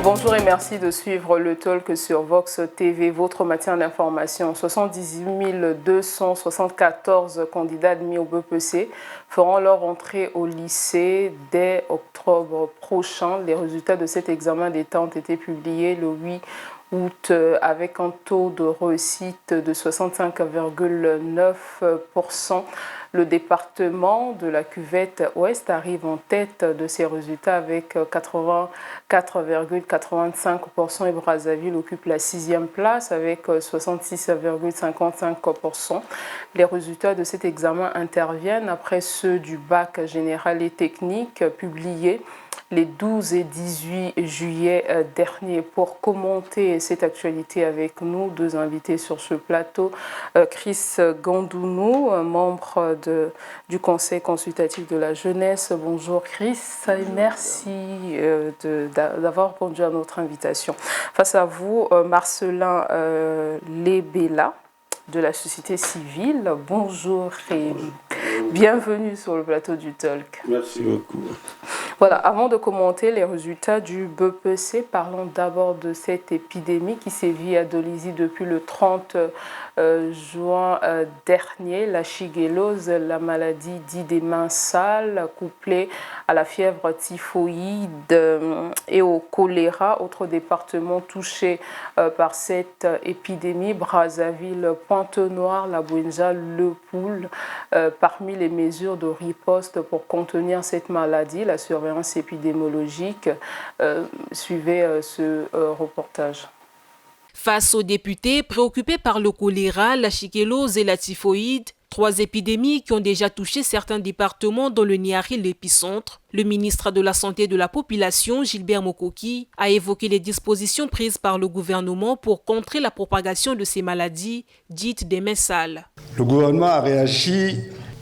Bonjour et merci de suivre le talk sur Vox TV, votre matin d'information. 78 274 candidats admis au BEPC feront leur entrée au lycée dès octobre prochain. Les résultats de cet examen d'État ont été publiés le 8 août avec un taux de réussite de 65,9%. Le département de la cuvette Ouest arrive en tête de ces résultats avec 84,85% et Brazzaville occupe la 6e place avec 66,55%. Les résultats de cet examen interviennent après ceux du bac général et technique publiés les 12 et 18 juillet dernier. Pour commenter cette actualité avec nous, deux invités sur ce plateau. Chris Gandounou, membre du Conseil consultatif de la jeunesse. Bonjour Chris, et merci d'avoir répondu à notre invitation. Face à vous, Marcelin Lebella de la société civile. Bonjour et bienvenue sur le plateau du Talk. Merci beaucoup. Voilà, avant de commenter les résultats du BEPC, parlons d'abord de cette épidémie qui sévit à Dolisie depuis le 30 juin dernier. La shigellose, la maladie dite des mains sales, couplée à la fièvre typhoïde et au choléra. Autre département touché par cette épidémie, Brazzaville, Pointe-Noire, la Bouenza, Le Poul. Parmi les mesures de riposte pour contenir cette maladie, la surveillance épidémiologique. Suivez ce reportage. Face aux députés préoccupés par le choléra, la shigellose et la typhoïde, trois épidémies qui ont déjà touché certains départements dont le Niari l'épicentre, le ministre de la Santé et de la Population, Gilbert Mokoki, a évoqué les dispositions prises par le gouvernement pour contrer la propagation de ces maladies dites des mains sales. Le gouvernement a réagi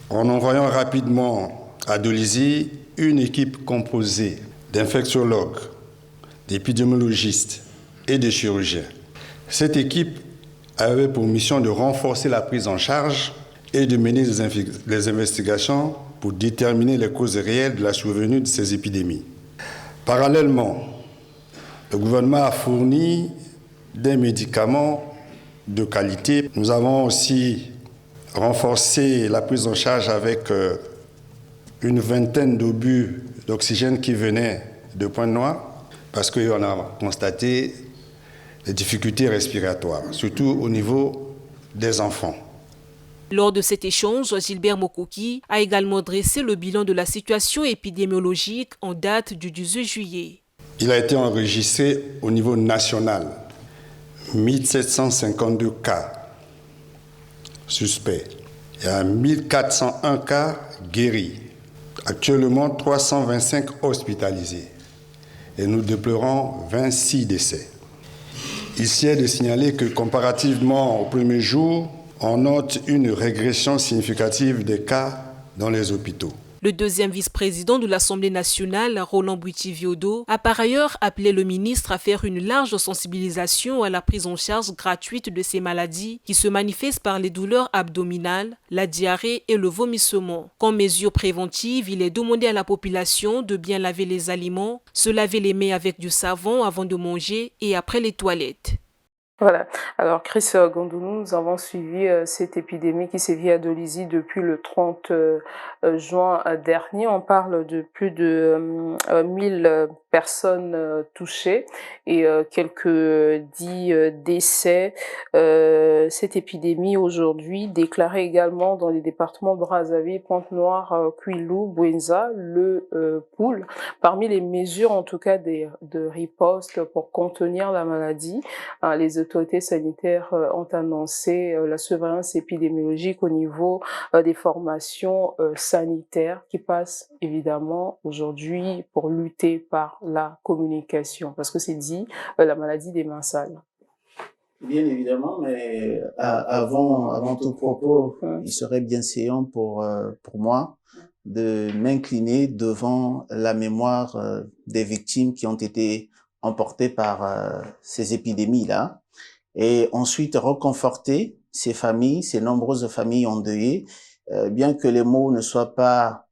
en envoyant rapidement à Dolisie une équipe composée d'infectiologues, d'épidémiologistes et de chirurgiens. Cette équipe avait pour mission de renforcer la prise en charge et de mener les investigations pour déterminer les causes réelles de la survenue de ces épidémies. Parallèlement, le gouvernement a fourni des médicaments de qualité. Nous avons aussi renforcé la prise en charge avec une vingtaine d'obus d'oxygène qui venaient de Pointe-Noire parce qu'on a constaté des difficultés respiratoires, surtout au niveau des enfants. Lors de cet échange, Gilbert Mokoki a également dressé le bilan de la situation épidémiologique en date du 18 juillet. Il a été enregistré au niveau national 1752 cas suspects. Il y a 1401 cas guéris. Actuellement, 325 hospitalisés. Et nous déplorons 26 décès. Ici est de signaler que comparativement au premier jour, on note une régression significative des cas dans les hôpitaux. Le deuxième vice-président de l'Assemblée nationale, Roland Bouiti-Viodo, a par ailleurs appelé le ministre à faire une large sensibilisation à la prise en charge gratuite de ces maladies qui se manifestent par les douleurs abdominales, la diarrhée et le vomissement. Comme mesure préventive, il est demandé à la population de bien laver les aliments, se laver les mains avec du savon avant de manger et après les toilettes. Voilà. Alors, Chris Gandounou, nous avons suivi cette épidémie qui sévit à Dolisie depuis le 30 juin dernier. On parle de plus de 1000 personnes touchées et quelques 10 décès. Cette épidémie aujourd'hui déclarée également dans les départements Brazzaville, Pointe-Noire, Kwilu, Bouenza, Le Poul. Parmi les mesures, en tout cas, de riposte pour contenir la maladie, les autorités sanitaires ont annoncé la surveillance épidémiologique au niveau des formations sanitaires qui passent évidemment aujourd'hui pour lutter par la communication, parce que c'est dit la maladie des mains sales. Bien évidemment, mais avant tout propos, il serait bien séant pour moi de m'incliner devant la mémoire des victimes qui ont été emportées par ces épidémies-là, et ensuite reconforter ces familles, ces nombreuses familles endeuillées, bien que les mots ne soient pas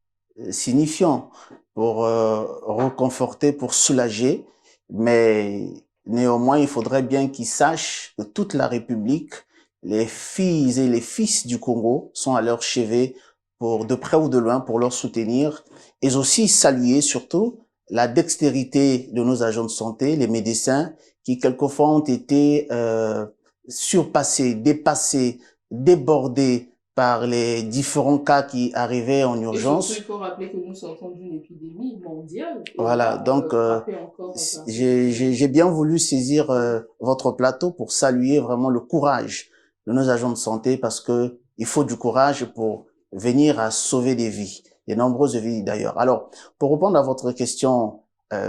signifiants pour reconforter, pour soulager, mais néanmoins, il faudrait bien qu'ils sachent que toute la République, les filles et les fils du Congo sont à leur chevet pour de près ou de loin pour leur soutenir et aussi saluer surtout la dextérité de nos agents de santé, les médecins qui quelquefois ont été surpassés, dépassés, débordés par les différents cas qui arrivaient en urgence. Et surtout, il faut rappeler que nous sortons d'une épidémie mondiale. Voilà, donc j'ai bien voulu saisir votre plateau pour saluer vraiment le courage de nos agents de santé parce que il faut du courage pour venir à sauver des vies, de nombreuses vies d'ailleurs. Alors, pour répondre à votre question,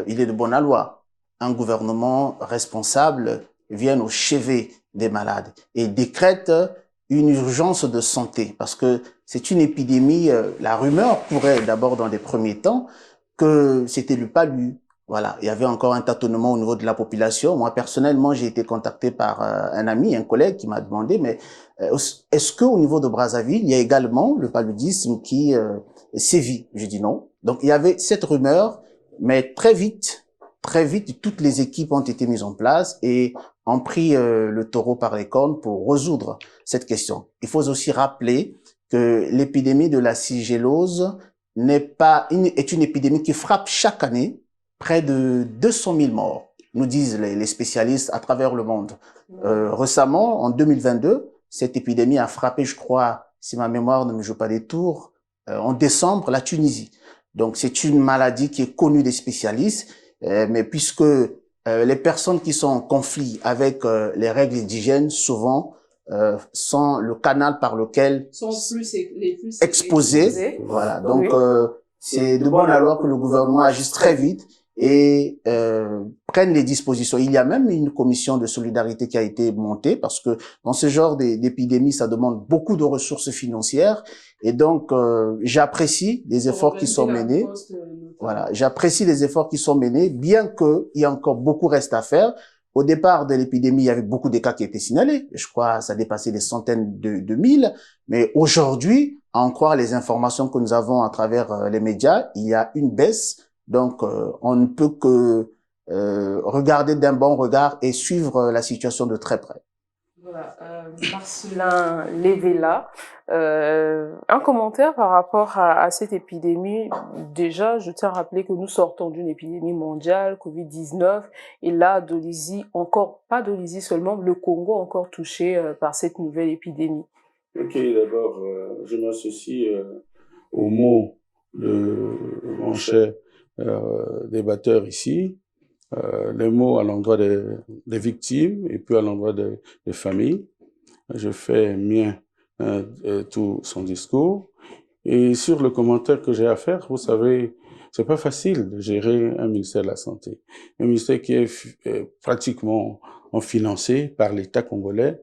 il est de bonne loi. Un gouvernement responsable vient au chevet des malades et décrète une urgence de santé parce que c'est une épidémie. La rumeur courait d'abord dans les premiers temps que c'était le palu. Voilà, il y avait encore un tâtonnement au niveau de la population. Moi, personnellement, j'ai été contacté par un ami, un collègue qui m'a demandé, mais est-ce qu'au niveau de Brazzaville, il y a également le paludisme qui sévit? J'ai dit non. Donc, il y avait cette rumeur, mais très vite, toutes les équipes ont été mises en place et ont pris le taureau par les cornes pour résoudre cette question. Il faut aussi rappeler que l'épidémie de la sigillose est une épidémie qui frappe chaque année près de 200 000 morts, nous disent les spécialistes à travers le monde. Récemment, en 2022, cette épidémie a frappé, je crois, si ma mémoire ne me joue pas des tours, en décembre, la Tunisie. Donc, c'est une maladie qui est connue des spécialistes, mais puisque les personnes qui sont en conflit avec les règles d'hygiène, souvent, sont le canal par lequel sont les plus exposés. Voilà. Donc, c'est de bonne loi que le gouvernement agisse très vite et prenne les dispositions. Il y a même une commission de solidarité qui a été montée parce que dans ce genre d'épidémie, ça demande beaucoup de ressources financières. Et donc, j'apprécie les efforts qui sont menés. Voilà, j'apprécie les efforts qui sont menés, bien qu'il y a encore beaucoup reste à faire. Au départ de l'épidémie, il y avait beaucoup de cas qui étaient signalés. Je crois ça dépassait des centaines de mille. Mais aujourd'hui, à en croire les informations que nous avons à travers les médias, il y a une baisse. Donc, on ne peut que regarder d'un bon regard et suivre la situation de très près. Voilà, Marcelin Lévela, un commentaire par rapport à cette épidémie. Déjà, je tiens à rappeler que nous sortons d'une épidémie mondiale, Covid-19, et là, Dolisie, encore, pas Dolisie seulement, le Congo encore touché par cette nouvelle épidémie. Ok, d'abord, je m'associe aux mots de mon cher débatteur ici. Les mots à l'endroit des victimes et puis à l'endroit des familles. Je fais mien tout son discours. Et sur le commentaire que j'ai à faire, vous savez, c'est pas facile de gérer un ministère de la Santé. Un ministère qui est pratiquement financé par l'État congolais,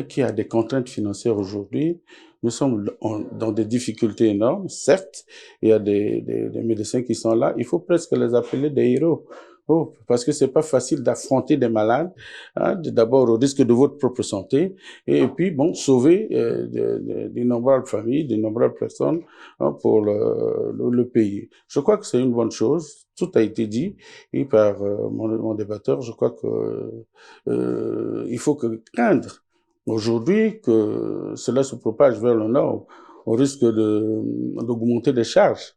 qui a des contraintes financières aujourd'hui. Nous sommes dans des difficultés énormes, certes. Il y a des médecins qui sont là. Il faut presque les appeler des héros. Oh, parce que c'est pas facile d'affronter des malades, hein, d'abord au risque de votre propre santé, et puis bon, sauver d'innombrables familles, d'innombrables personnes, hein, pour le pays. Je crois que c'est une bonne chose. Tout a été dit et par mon débatteur. Je crois que il faut que craindre aujourd'hui que cela se propage vers le nord, au risque d'augmenter les charges.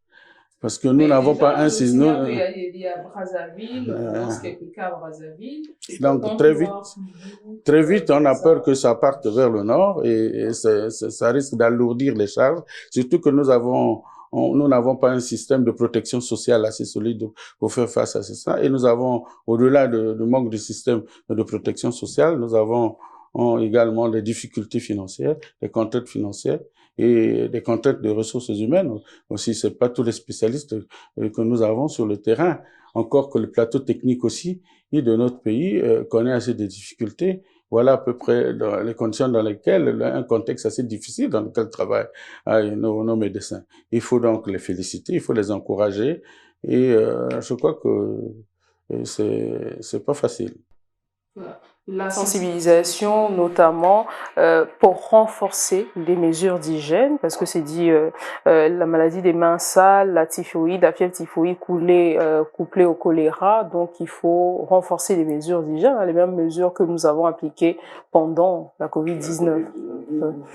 Parce que nous n'avons pas un sinon. Il y a Brazzaville, on lance quelques cas à Brazzaville. Donc très vite, on a peur que ça parte vers le nord et ça risque d'alourdir les charges. Surtout que nous n'avons pas un système de protection sociale assez solide pour faire face à ça. Et nous avons, au-delà du manque de système de protection sociale, nous avons également des difficultés financières, des contraintes financières et des contraintes de ressources humaines aussi. C'est pas tous les spécialistes que nous avons sur le terrain. Encore que le plateau technique aussi de notre pays connaît assez de difficultés. Voilà à peu près les conditions dans lesquelles, un contexte assez difficile dans lequel travaillent nos médecins. Il faut donc les féliciter, il faut les encourager et je crois que c'est pas facile. Voilà. La sensibilisation, notamment pour renforcer les mesures d'hygiène, parce que c'est dit la maladie des mains sales, la typhoïde, la fièvre typhoïde couplée au choléra, donc il faut renforcer les mesures d'hygiène, les mêmes mesures que nous avons appliquées pendant la Covid-19.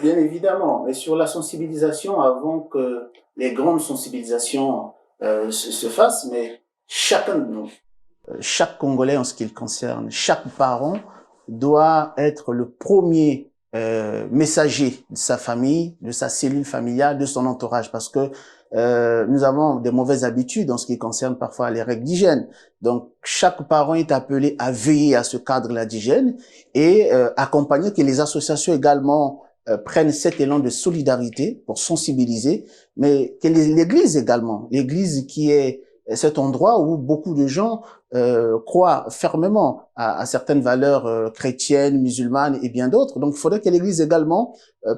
Bien évidemment, mais sur la sensibilisation, avant que les grandes sensibilisations se fassent, mais chacun de nous, chaque Congolais en ce qui le concerne, chaque parent doit être le premier messager de sa famille, de sa cellule familiale, de son entourage, parce que nous avons des mauvaises habitudes en ce qui concerne parfois les règles d'hygiène. Donc, chaque parent est appelé à veiller à ce cadre-là d'hygiène et accompagner que les associations également prennent cet élan de solidarité pour sensibiliser, mais que l'Église également, l'Église qui est cet endroit où beaucoup de gens croient fermement à certaines valeurs chrétiennes, musulmanes et bien d'autres. Donc, il faudrait que l'Église également,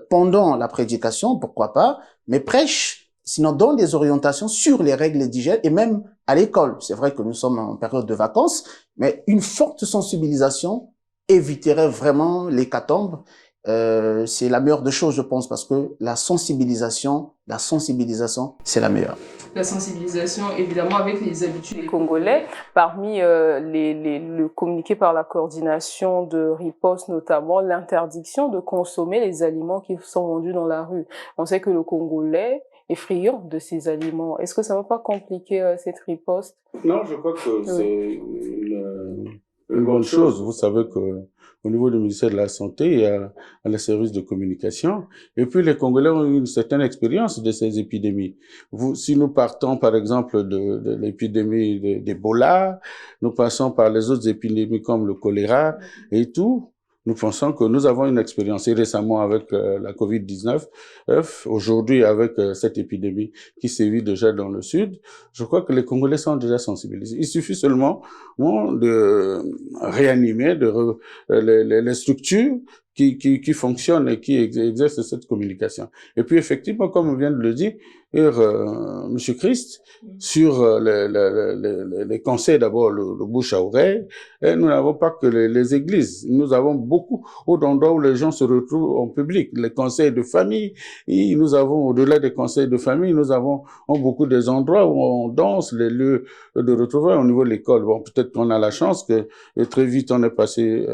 pendant la prédication, pourquoi pas, mais prêche, sinon donne des orientations sur les règles d'hygiène et même à l'école. C'est vrai que nous sommes en période de vacances, mais une forte sensibilisation éviterait vraiment l'hécatombe. C'est la meilleure des choses, je pense, parce que la sensibilisation, c'est la meilleure. La sensibilisation, évidemment, avec les habitudes des Congolais, parmi le communiqué par la coordination de riposte, notamment l'interdiction de consommer les aliments qui sont vendus dans la rue. On sait que le Congolais est friand de ces aliments. Est-ce que ça ne va pas compliquer cette riposte? Non, je crois que c'est une bonne chose. Vous savez que au niveau du ministère de la Santé, il y a le service de communication. Et puis, les Congolais ont eu une certaine expérience de ces épidémies. Si nous partons, par exemple, de l'épidémie d'Ebola, nous passons par les autres épidémies comme le choléra et tout, nous pensons que nous avons une expérience. Et récemment avec la Covid-19, aujourd'hui avec cette épidémie qui sévit déjà dans le sud, je crois que les Congolais sont déjà sensibilisés. Il suffit seulement de réanimer les structures qui fonctionnent et qui exercent cette communication. Et puis effectivement, comme on vient de le dire, Monsieur Christ, sur les conseils d'abord, le bouche à oreille, et nous n'avons pas que les églises, nous avons beaucoup d'endroits où les gens se retrouvent en public, les conseils de famille, et nous avons, au-delà des conseils de famille, nous avons beaucoup des endroits où on danse, les lieux de retrouvailles au niveau de l'école. Bon, peut-être qu'on a la chance que très vite on est passé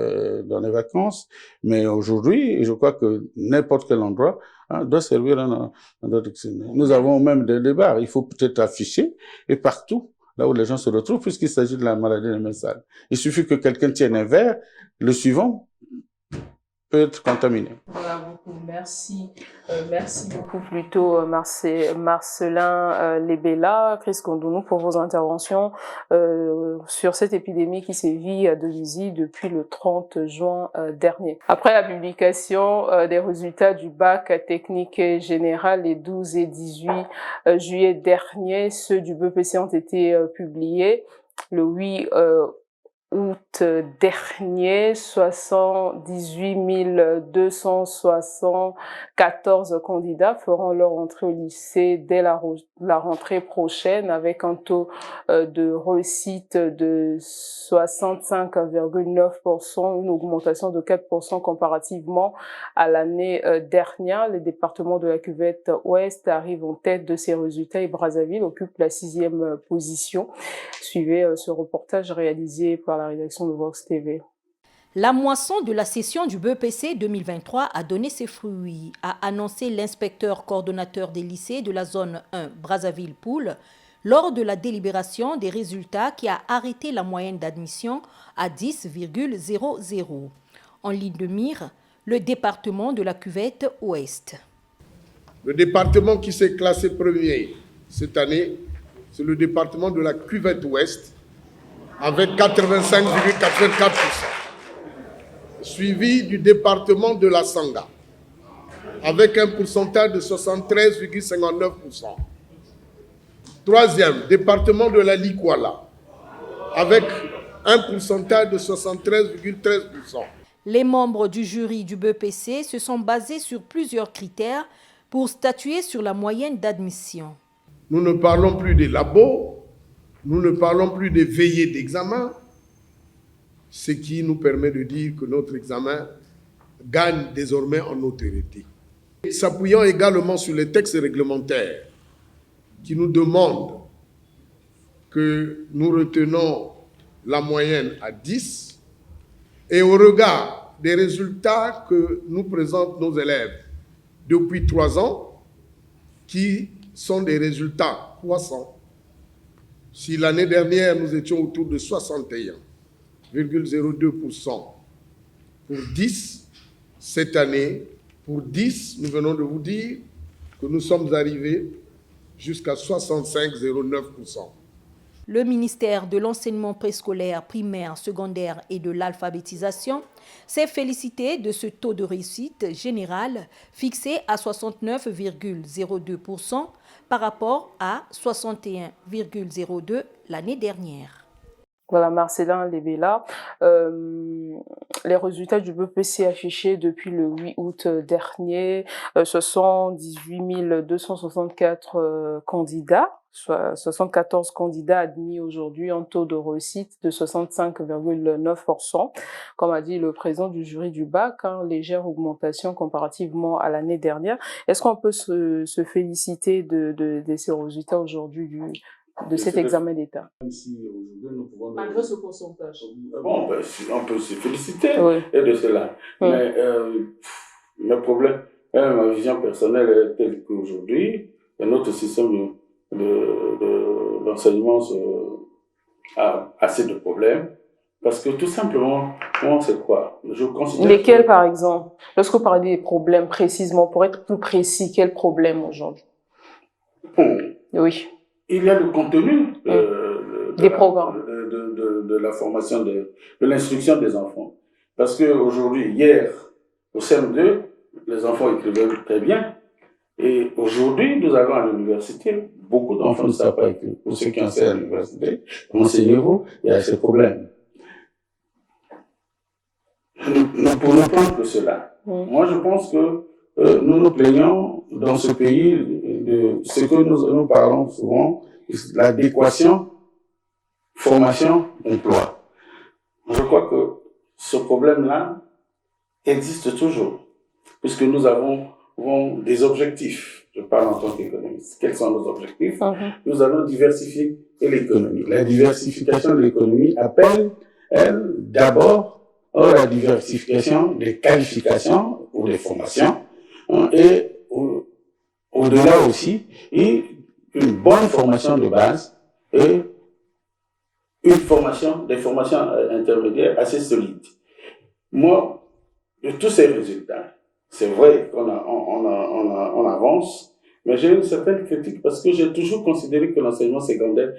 dans les vacances, mais aujourd'hui, je crois que n'importe quel endroit doit servir un dictionnaire. Nous avons même des bars. Il faut peut-être afficher et partout, là où les gens se retrouvent, puisqu'il s'agit de la maladie des mains sales. Il suffit que quelqu'un tienne un verre, le suivant peut être contaminé. Voilà, beaucoup. Merci. Merci beaucoup plutôt Marcelin Lebela, Chris Kondounou pour vos interventions sur cette épidémie qui sévit à Dolisie depuis le 30 juin dernier. Après la publication des résultats du bac technique général les 12 et 18 juillet dernier, ceux du BEPC ont été publiés le 8 août dernier. 78 274 candidats feront leur entrée au lycée dès la rentrée prochaine avec un taux de réussite de 65,9%, une augmentation de 4% comparativement à l'année dernière. Les départements de la cuvette ouest arrivent en tête de ces résultats et Brazzaville occupe la 6e position. Suivez ce reportage réalisé par la rédaction de Vox TV. La moisson de la session du BEPC 2023 a donné ses fruits, a annoncé l'inspecteur coordonnateur des lycées de la zone 1 Brazzaville-Poul lors de la délibération des résultats qui a arrêté la moyenne d'admission à 10,00. En ligne de mire, le département de la cuvette ouest. Le département qui s'est classé premier cette année, c'est le département de la cuvette ouest avec 85,84%, suivi du département de la Sanga avec un pourcentage de 73,59%. Troisième, département de la Likwala avec un pourcentage de 73,13%. Les membres du jury du BEPC se sont basés sur plusieurs critères pour statuer sur la moyenne d'admission. Nous ne parlons plus des labos, nous ne parlons plus des veillées d'examen, ce qui nous permet de dire que notre examen gagne désormais en autorité. S'appuyant également sur les textes réglementaires qui nous demandent que nous retenons la moyenne à 10 et au regard des résultats que nous présentent nos élèves depuis 3 ans, qui sont des résultats croissants. Si l'année dernière, nous étions autour de 61,02% pour 10, cette année, pour 10, nous venons de vous dire que nous sommes arrivés jusqu'à 65,09%. Le ministère de l'enseignement préscolaire, primaire, secondaire et de l'alphabétisation s'est félicité de ce taux de réussite général fixé à 69,02% par rapport à 61,02% l'année dernière. Voilà, Marcellin Lebela. Les résultats du BEPC affichés depuis le 8 août dernier, ce sont 18 264 candidats, soit 74 candidats admis aujourd'hui, un taux de réussite de 65,9%. Comme a dit le président du jury du bac, légère augmentation comparativement à l'année dernière. Est-ce qu'on peut se féliciter de ces résultats aujourd'hui de cet examen d'État? Malgré ce pourcentage. Bon, ben, on peut se féliciter de cela. Mais le problème, ma vision personnelle est telle qu'aujourd'hui, notre système d'enseignement a assez de problèmes. Parce que tout simplement, on sait quoi? Je considère. Lesquels, par exemple? Lorsque vous parlez des problèmes précisément, pour être plus précis, quels problèmes aujourd'hui? Oui. Il y a le contenu des programmes. De la formation, de l'instruction des enfants. Parce qu'aujourd'hui, hier, au CM2, les enfants écrivaient très bien. Et aujourd'hui, nous avons à l'université, beaucoup d'enfants ne savent pas écrire. Pour ceux qui enseignent à l'université, renseignez-vous, il y a ces problèmes. Nous ne pouvons prendre que cela. Moi, je pense que nous nous plaignons dans ce pays de ce que nous parlons souvent, l'adéquation, formation, emploi. Je crois que ce problème-là existe toujours, puisque nous avons des objectifs. Je parle en tant qu'économiste. Quels sont nos objectifs? Nous allons diversifier l'économie. La diversification de l'économie appelle, elle, d'abord, la diversification des qualifications ou des formations, et au-delà aussi, et une bonne formation de base et des formations intermédiaires assez solides. Moi, de tous ces résultats, c'est vrai qu'on avance, mais j'ai une certaine critique parce que j'ai toujours considéré que l'enseignement secondaire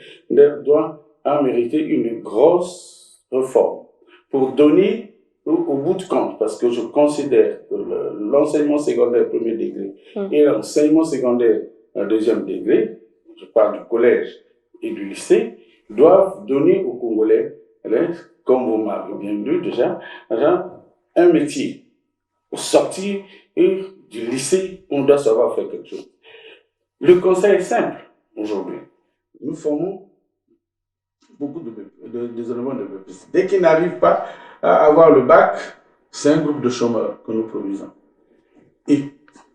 doit mériter une grosse réforme pour donner au bout de compte, parce que je considère que l'enseignement secondaire premier degré et l'enseignement secondaire deuxième degré, je parle du collège et du lycée, doivent donner aux Congolais, comme vous m'avez bien lu déjà, un métier. Au sortir du lycée, on doit savoir faire quelque chose. Le conseil est simple aujourd'hui. Nous formons beaucoup des éléments de BEPC. Dès qu'ils n'arrivent pas à avoir le bac, c'est un groupe de chômeurs que nous produisons. Et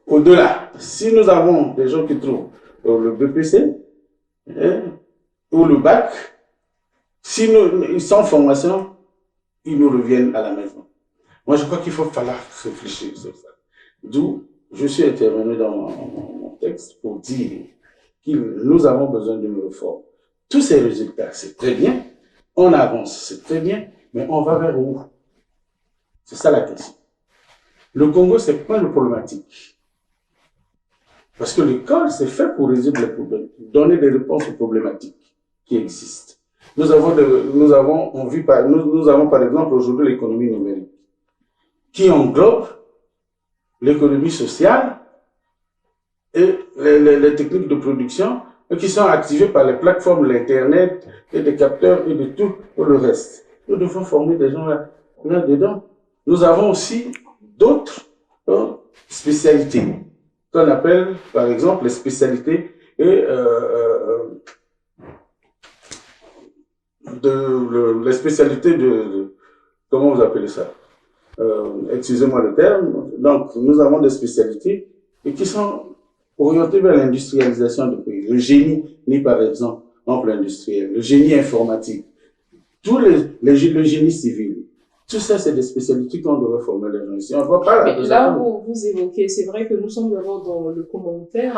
au-delà, si nous avons des gens qui trouvent le BEPC ou le bac, si ils sont en formation, ils nous reviennent à la maison. Moi, je crois qu'il falloir réfléchir sur ça. D'où je suis intervenu dans mon texte pour dire que nous avons besoin d'une réforme. Tous ces résultats, c'est très bien. On avance, c'est très bien. Mais on va vers où? C'est ça la question. Le Congo, c'est plein de problématiques. Parce que l'école, c'est fait pour résoudre les problèmes, donner des réponses aux problématiques qui existent. Nous avons par exemple aujourd'hui l'économie numérique, qui englobe l'économie sociale et les techniques de production qui sont activées par les plateformes, l'Internet et les capteurs et de tout le reste. Nous devons former des gens là-dedans. Nous avons aussi d'autres spécialités qu'on appelle par exemple les spécialités les spécialités comment vous appelez ça? Excusez-moi le terme. Donc, nous avons des spécialités et qui sont orientées vers l'industrialisation du pays. Le génie, par exemple, industriel, le génie informatique, le génie civil. Tout ça, c'est des spécialités qu'on devrait former les gens ici. On ne va pas là où vous évoquez, c'est vrai que nous sommes d'abord dans le commentaire,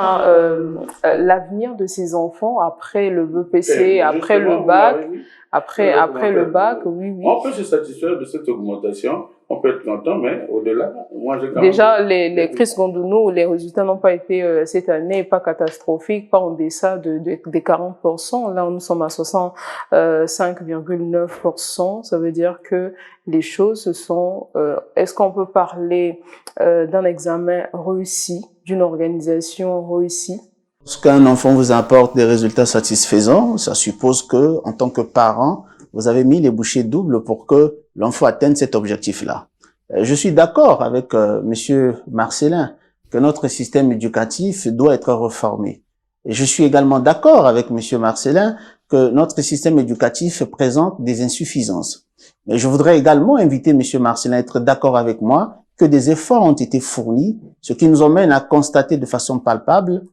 l'avenir de ces enfants après le BEPC, après le bac, après le bac, oui. On peut se satisfaire de cette augmentation, on peut être content, mais au-delà, moi j'ai déjà, les Chris Gondounou, les résultats n'ont pas été cette année pas catastrophiques, pas en deçà des 40%. Là, nous sommes à 65,9%. Ça veut dire que les choses sont... est-ce qu'on peut parler d'un examen réussi, d'une organisation réussie? Lorsqu'un enfant vous apporte des résultats satisfaisants, ça suppose que, en tant que parent, vous avez mis les bouchées doubles pour que l'enfant atteigne cet objectif-là. Je suis d'accord avec Monsieur Marcellin que notre système éducatif doit être réformé. Et je suis également d'accord avec Monsieur Marcellin que notre système éducatif présente des insuffisances. Mais je voudrais également inviter Monsieur Marcellin à être d'accord avec moi que des efforts ont été fournis, ce qui nous emmène à constater de façon palpable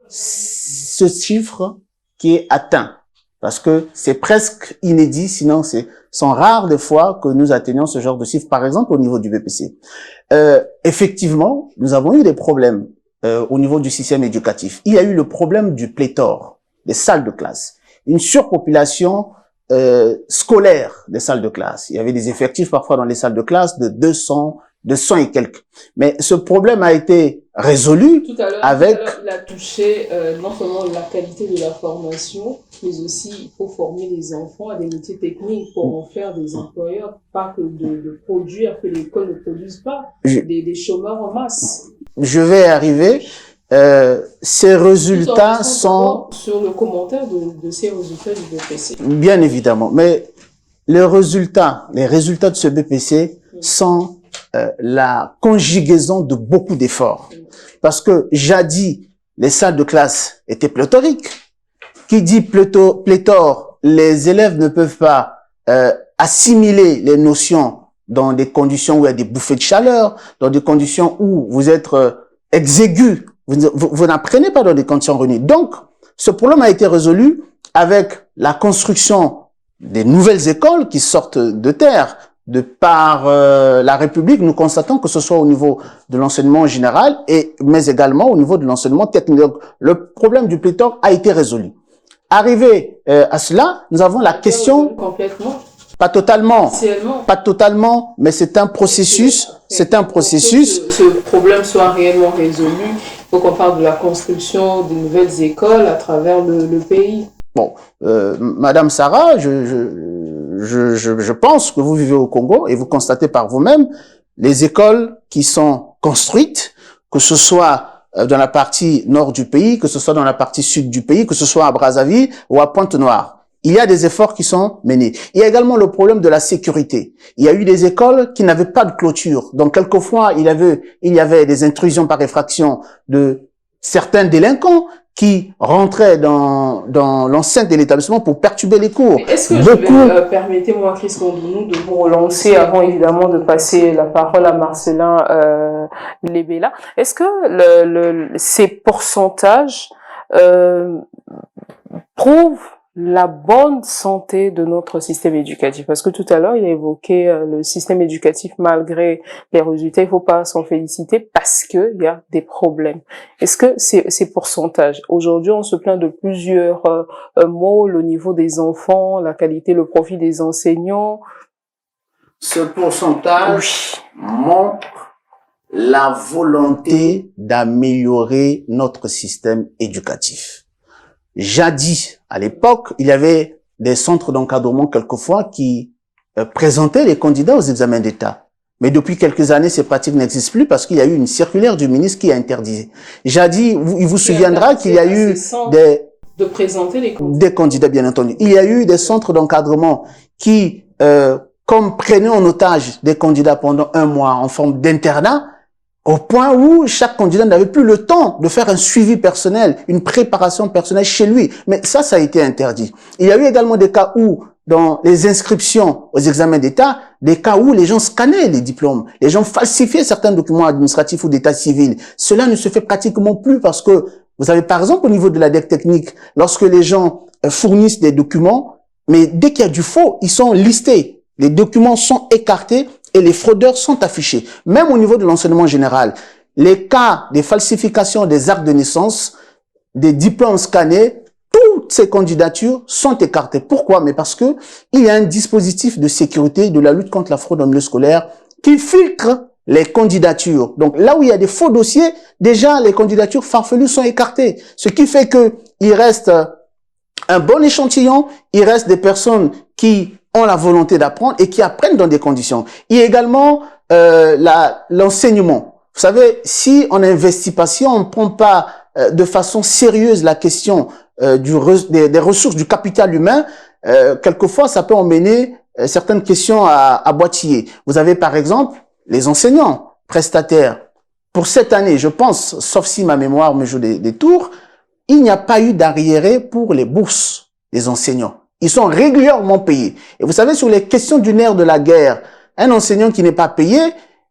ce chiffre qui est atteint. Parce que c'est presque inédit, sinon sont rares des fois que nous atteignons ce genre de chiffre, par exemple au niveau du BPC. Effectivement, nous avons eu des problèmes au niveau du système éducatif. Il y a eu le problème du pléthore des salles de classe, une surpopulation scolaire des salles de classe. Il y avait des effectifs parfois dans les salles de classe de 200 et quelques. Mais ce problème a été résolu avec... Il a touché non seulement la qualité de la formation, mais aussi il faut former les enfants à des métiers techniques pour en faire des employeurs, pas que de produire, que l'école ne produise pas des chômeurs en masse. Je vais arriver. Ces résultats sont... Sur le commentaire de ces résultats du BPC. Bien évidemment. Mais les résultats de ce BPC sont la conjugaison de beaucoup d'efforts. Parce que jadis, les salles de classe étaient pléthoriques. Qui dit pléthore, les élèves ne peuvent pas assimiler les notions dans des conditions où il y a des bouffées de chaleur, dans des conditions où vous êtes exigus. Vous n'apprenez pas dans des conditions réunies. Donc, ce problème a été résolu avec la construction des nouvelles écoles qui sortent de terre. De par la République, nous constatons que ce soit au niveau de l'enseignement général, mais également au niveau de l'enseignement technique. Donc, le problème du pléthore a été résolu. Arrivé à cela, nous avons la question... Complètement. Pas totalement, mais c'est un processus. C'est un processus. Pour que ce problème soit réellement résolu, il faut qu'on parle de la construction de nouvelles écoles à travers le pays. Bon, Madame Sarah, je pense que vous vivez au Congo et vous constatez par vous-même les écoles qui sont construites, que ce soit dans la partie nord du pays, que ce soit dans la partie sud du pays, que ce soit à Brazzaville ou à Pointe-Noire. Il y a des efforts qui sont menés. Il y a également le problème de la sécurité. Il y a eu des écoles qui n'avaient pas de clôture. Donc, quelquefois, il y avait des intrusions par effraction de certains délinquants qui rentraient dans l'enceinte de l'établissement pour perturber les cours. Est-ce que permettez-moi, Chris Gondounou, de vous relancer avant évidemment de passer la parole à Marcellin Lebela. Est-ce que ces pourcentages prouvent la bonne santé de notre système éducatif? Parce que tout à l'heure, il a évoqué le système éducatif malgré les résultats. Il faut pas s'en féliciter parce que il y a des problèmes. Est-ce que ces pourcentages, aujourd'hui, on se plaint de plusieurs maux au niveau des enfants, la qualité, le profit des enseignants. Ce pourcentage montre la volonté d'améliorer notre système éducatif. Jadis, à l'époque, il y avait des centres d'encadrement quelquefois qui présentaient les candidats aux examens d'État. Mais depuis quelques années, ces pratiques n'existent plus parce qu'il y a eu une circulaire du ministre qui a interdit. Jadis, il vous souviendra qu'il y a eu de présenter les candidats. Des candidats, bien entendu. Il y a eu des centres d'encadrement qui, comme prenaient en otage des candidats pendant 1 mois en forme d'internat, au point où chaque candidat n'avait plus le temps de faire un suivi personnel, une préparation personnelle chez lui. Mais ça a été interdit. Il y a eu également des cas où dans les inscriptions aux examens d'État des cas où les gens scannaient les diplômes, les gens falsifiaient certains documents administratifs ou d'état civil. Cela ne se fait pratiquement plus parce que vous avez par exemple au niveau de la dette technique, lorsque les gens fournissent des documents, mais dès qu'il y a du faux, ils sont listés. Les documents sont écartés et les fraudeurs sont affichés. Même au niveau de l'enseignement général, les cas des falsifications des actes de naissance, des diplômes scannés, toutes ces candidatures sont écartées. Pourquoi? Mais parce que il y a un dispositif de sécurité de la lutte contre la fraude en milieu scolaire qui filtre les candidatures. Donc là où il y a des faux dossiers, déjà les candidatures farfelues sont écartées. Ce qui fait que il reste un bon échantillon, il reste des personnes qui ont la volonté d'apprendre et qui apprennent dans des conditions. Il y a également l'enseignement. Vous savez, si on n'investit pas, si on ne prend pas de façon sérieuse la question des ressources du capital humain, quelquefois ça peut emmener certaines questions à boitiller. Vous avez par exemple les enseignants prestataires. Pour cette année, je pense, sauf si ma mémoire me joue des tours, il n'y a pas eu d'arriéré pour les bourses des enseignants. Ils sont régulièrement payés. Et vous savez, sur les questions du nerf de la guerre, un enseignant qui n'est pas payé,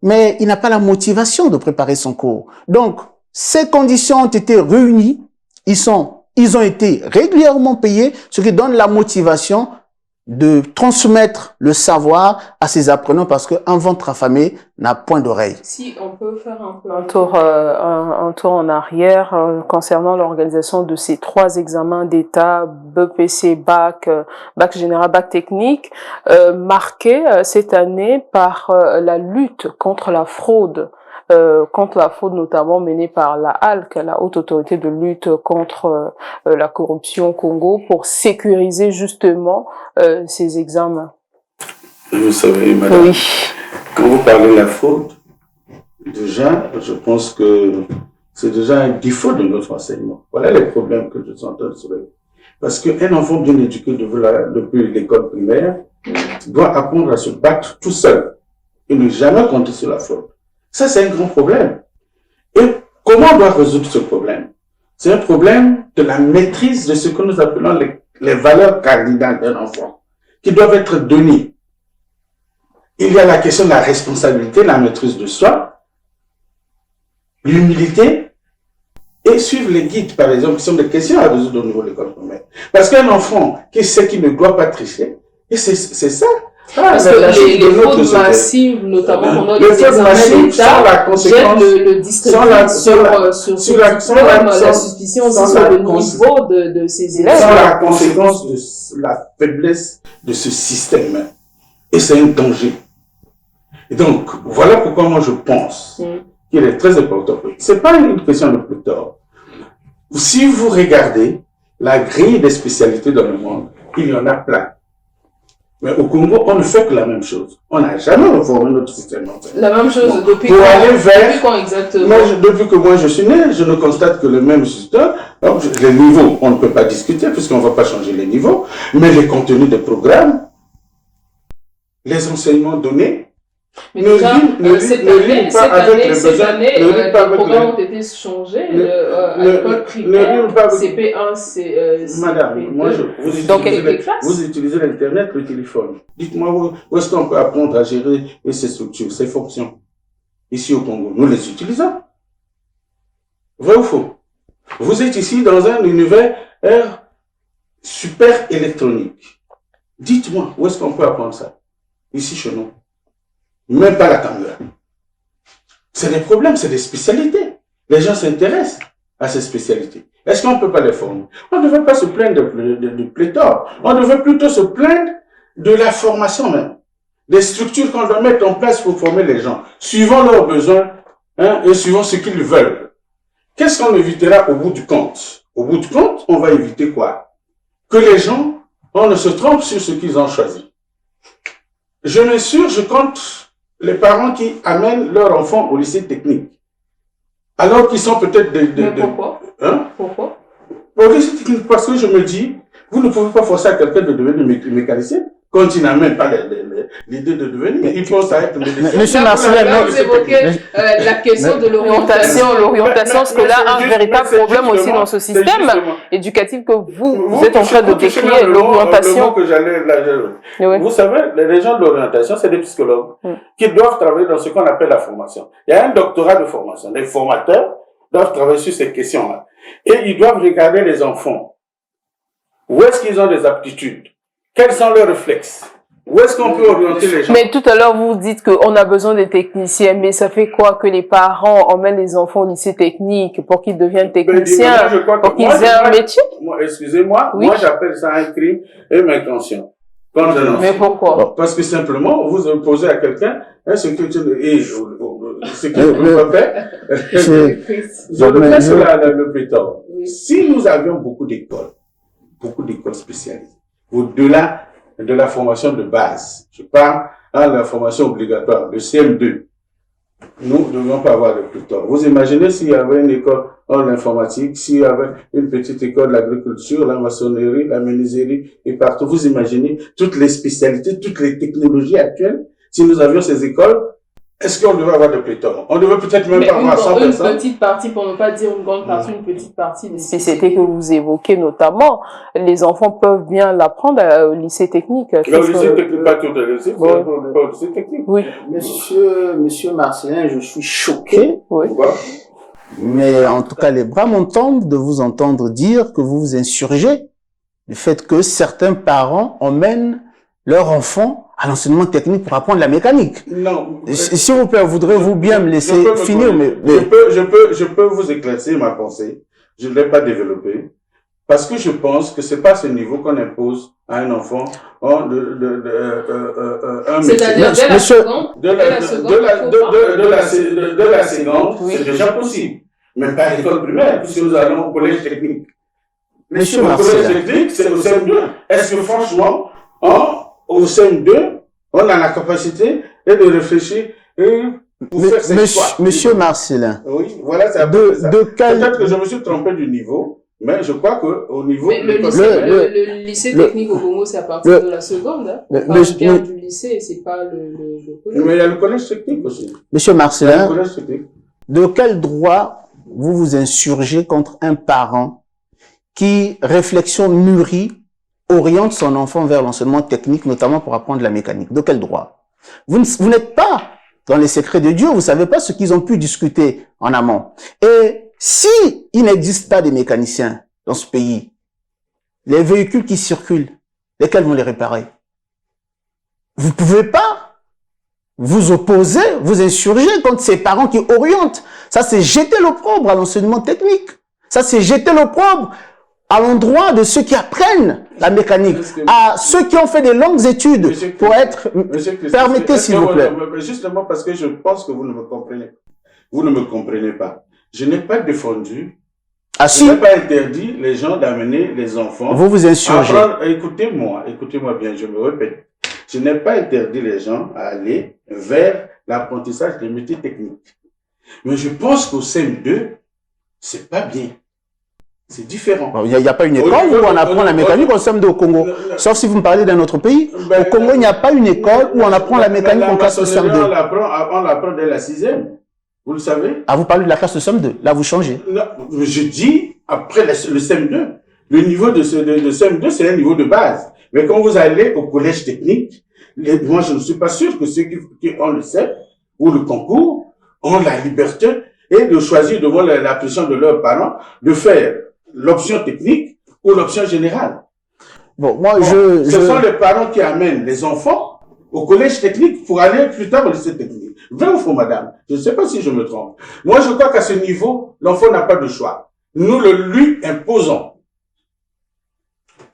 mais il n'a pas la motivation de préparer son cours. Donc, ces conditions ont été réunies. Ils ont été régulièrement payés, ce qui donne la motivation de transmettre le savoir à ses apprenants parce qu'un ventre affamé n'a point d'oreille. Si on peut faire un tour en arrière concernant l'organisation de ces 3 examens d'État, BEPC, bac général, bac technique, marqués cette année par la lutte contre la fraude notamment menée par la HALC, la Haute Autorité de lutte contre la corruption au Congo, pour sécuriser justement ces examens. Vous savez, madame, oui. Quand vous parlez de la fraude, déjà, je pense que c'est déjà un défaut de notre enseignement. Voilà les problèmes que je suis en train de soulever. Parce qu'un enfant bien éduqué depuis l'école primaire doit apprendre à se battre tout seul et ne jamais compter sur la fraude. Ça, c'est un grand problème. Et comment on doit résoudre ce problème? C'est un problème de la maîtrise de ce que nous appelons les valeurs cardinales d'un enfant, qui doivent être données. Il y a la question de la responsabilité, la maîtrise de soi, l'humilité, et suivre les guides, par exemple, qui sont des questions à résoudre au niveau de l'école primaire. Parce qu'un enfant qui sait qu'il ne doit pas tricher, et c'est ça. Parce que les fraudes massives, notamment pendant les examens d'État, jettent le discrédit sur la suspicion aussi sur le niveau de ces élèves. Sans la conséquence de la faiblesse de ce système. Et c'est un danger. Et donc, voilà pourquoi moi je pense qu'il est très important. C'est pas une question de pléthore. Si vous regardez la grille des spécialités dans le monde, il y en a plein. Mais au Congo, on ne fait que la même chose. On n'a jamais réformé notre système. La même chose depuis quand exactement? Depuis que moi je suis né, je ne constate que le même système. Donc, les niveaux, on ne peut pas discuter puisqu'on ne va pas changer les niveaux. Mais les contenus des programmes, les enseignements donnés, mais déjà, cette année, les programmes ont été changés. À l'école primaire, CP1, c'est... Madame, moi, vous utilisez l'Internet, le téléphone. Dites-moi où est-ce qu'on peut apprendre à gérer ces structures, ces fonctions. Ici au Congo, nous les utilisons. Vrai ou faux? Vous êtes ici dans un univers super électronique. Dites-moi, où est-ce qu'on peut apprendre ça? Ici chez nous. Même pas la caméra. C'est des problèmes, c'est des spécialités. Les gens s'intéressent à ces spécialités. Est-ce qu'on ne peut pas les former? On ne devrait pas se plaindre de pléthore. On devrait plutôt se plaindre de la formation même. Des structures qu'on doit mettre en place pour former les gens, suivant leurs besoins et suivant ce qu'ils veulent. Qu'est-ce qu'on évitera au bout du compte? Au bout du compte, on va éviter quoi? Que les gens, on ne se trompe sur ce qu'ils ont choisi. Je m'assure, je compte les parents qui amènent leurs enfants au lycée technique. Alors qu'ils sont peut-être pourquoi? Pourquoi? Au lycée technique, parce que je me dis, vous ne pouvez pas forcer à quelqu'un de devenir mécanicien quand il n'a même pas l'idée de devenir. Ils pensent à être médecin. Monsieur Marcelin, vous évoquez la question de l'orientation scolaire, un véritable problème aussi dans ce système éducatif que vous êtes en train de décrire, l'orientation. Vous savez, les gens de l'orientation, c'est des psychologues qui doivent travailler dans ce qu'on appelle la formation. Il y a un doctorat de formation. Les formateurs doivent travailler sur ces questions-là. Et ils doivent regarder les enfants. Où est-ce qu'ils ont des aptitudes? Quels sont leurs réflexes? Où est-ce qu'on peut orienter les gens? Mais tout à l'heure, vous dites qu'on a besoin des techniciens, mais ça fait quoi que les parents emmènent les enfants au lycée technique pour qu'ils deviennent techniciens, pour qu'ils aient un métier? Excusez-moi, moi j'appelle ça un crime et une intention. Mais pourquoi? Parce que simplement, vous posez à quelqu'un ce que tu ne peux pas faire. Je le fais sur le pléthore. Si nous avions beaucoup d'écoles spécialisées, au-delà de la formation de base, je parle de la formation obligatoire, le CM2, nous ne devions pas avoir de pléthore. Vous imaginez s'il y avait une école en informatique, s'il y avait une petite école d'agriculture, la maçonnerie, la menuiserie et partout. Vous imaginez toutes les spécialités, toutes les technologies actuelles. Si nous avions ces écoles, est-ce qu'on devait avoir de pléthore? On devait peut-être même pas avoir 100 personnes. Une petite partie, pour ne pas dire une grande partie, une petite partie des spécialités que vous évoquez notamment, les enfants peuvent bien l'apprendre au lycée technique. Au lycée technique, pas tout le lycée, c'est au lycée technique. Oui. Monsieur Marcelin, je suis choqué. Oui. Mais en tout cas, les bras m'en tombent de vous entendre dire que vous vous insurgez du fait que certains parents emmènent leurs enfants à l'enseignement technique pour apprendre la mécanique. Non. S'il vous plaît, voudrez-vous bien me laisser finir, Je peux vous éclaircir ma pensée. Je ne l'ai pas développée. Parce que je pense que c'est pas ce niveau qu'on impose à un enfant un métier. C'est-à-dire de la seconde, c'est déjà possible. Mais pas à l'école primaire, puisque nous allons au collège technique. Monsieur au Marcelin. collège technique, c'est au CM2. Est-ce que franchement, au CM2, on a la capacité de réfléchir pour faire ses choix? Monsieur Marcelin. Oui, voilà, c'est peut-être que je me suis trompé du niveau, mais je crois que au niveau le lycée technique au Congo, c'est à partir de la seconde. Hein. On parle bien du lycée, c'est pas le collège. Mais il y a le collège technique aussi. Monsieur Marcelin, collège technique. De quel droit vous vous insurgez contre un parent qui, réflexion mûrie, oriente son enfant vers l'enseignement technique, notamment pour apprendre la mécanique? De quel droit? Vous n'êtes pas dans les secrets de Dieu, vous savez pas ce qu'ils ont pu discuter en amont. Et si il n'existe pas de mécaniciens dans ce pays, les véhicules qui circulent, lesquels vont les réparer? Vous pouvez pas vous opposer, vous insurger contre ces parents qui orientent. Ça, c'est jeter l'opprobre à l'enseignement technique. Ça, c'est jeter l'opprobre à l'endroit de ceux qui apprennent la mécanique, à ceux qui ont fait des longues études pour être... Permettez, s'il vous plaît. Justement parce que je pense que vous ne me comprenez pas. Vous ne me comprenez pas. Je n'ai pas défendu, je n'ai pas interdit les gens d'amener les enfants. Vous vous insurgez. Écoutez-moi bien, je me répète. Je n'ai pas interdit les gens à aller vers l'apprentissage des métiers techniques. Mais je pense qu'au CM2, c'est pas bien. C'est différent. Il n'y a pas une école où on apprend la mécanique au CM2 au Congo. Sauf si vous me parlez d'un autre pays. Au Congo, il n'y a pas une école où on apprend la mécanique en classe de CM2. On l'apprend dès la 6e. Vous le savez? Ah, vous parlez de la classe de CM2. Là, vous changez. Non, je dis, après le CM2, le niveau de CM2, c'est un niveau de base. Mais quand vous allez au collège technique, moi, je ne suis pas sûr que ceux qui ont le CEP ou le concours ont la liberté et de choisir devant la pression de leurs parents de faire l'option technique ou l'option générale. Ce sont les parents qui amènent les enfants au collège technique pour aller plus tard au lycée technique. Vrai ou faux, madame? Je ne sais pas si je me trompe. Moi, je crois qu'à ce niveau, l'enfant n'a pas de choix. Nous le lui imposons.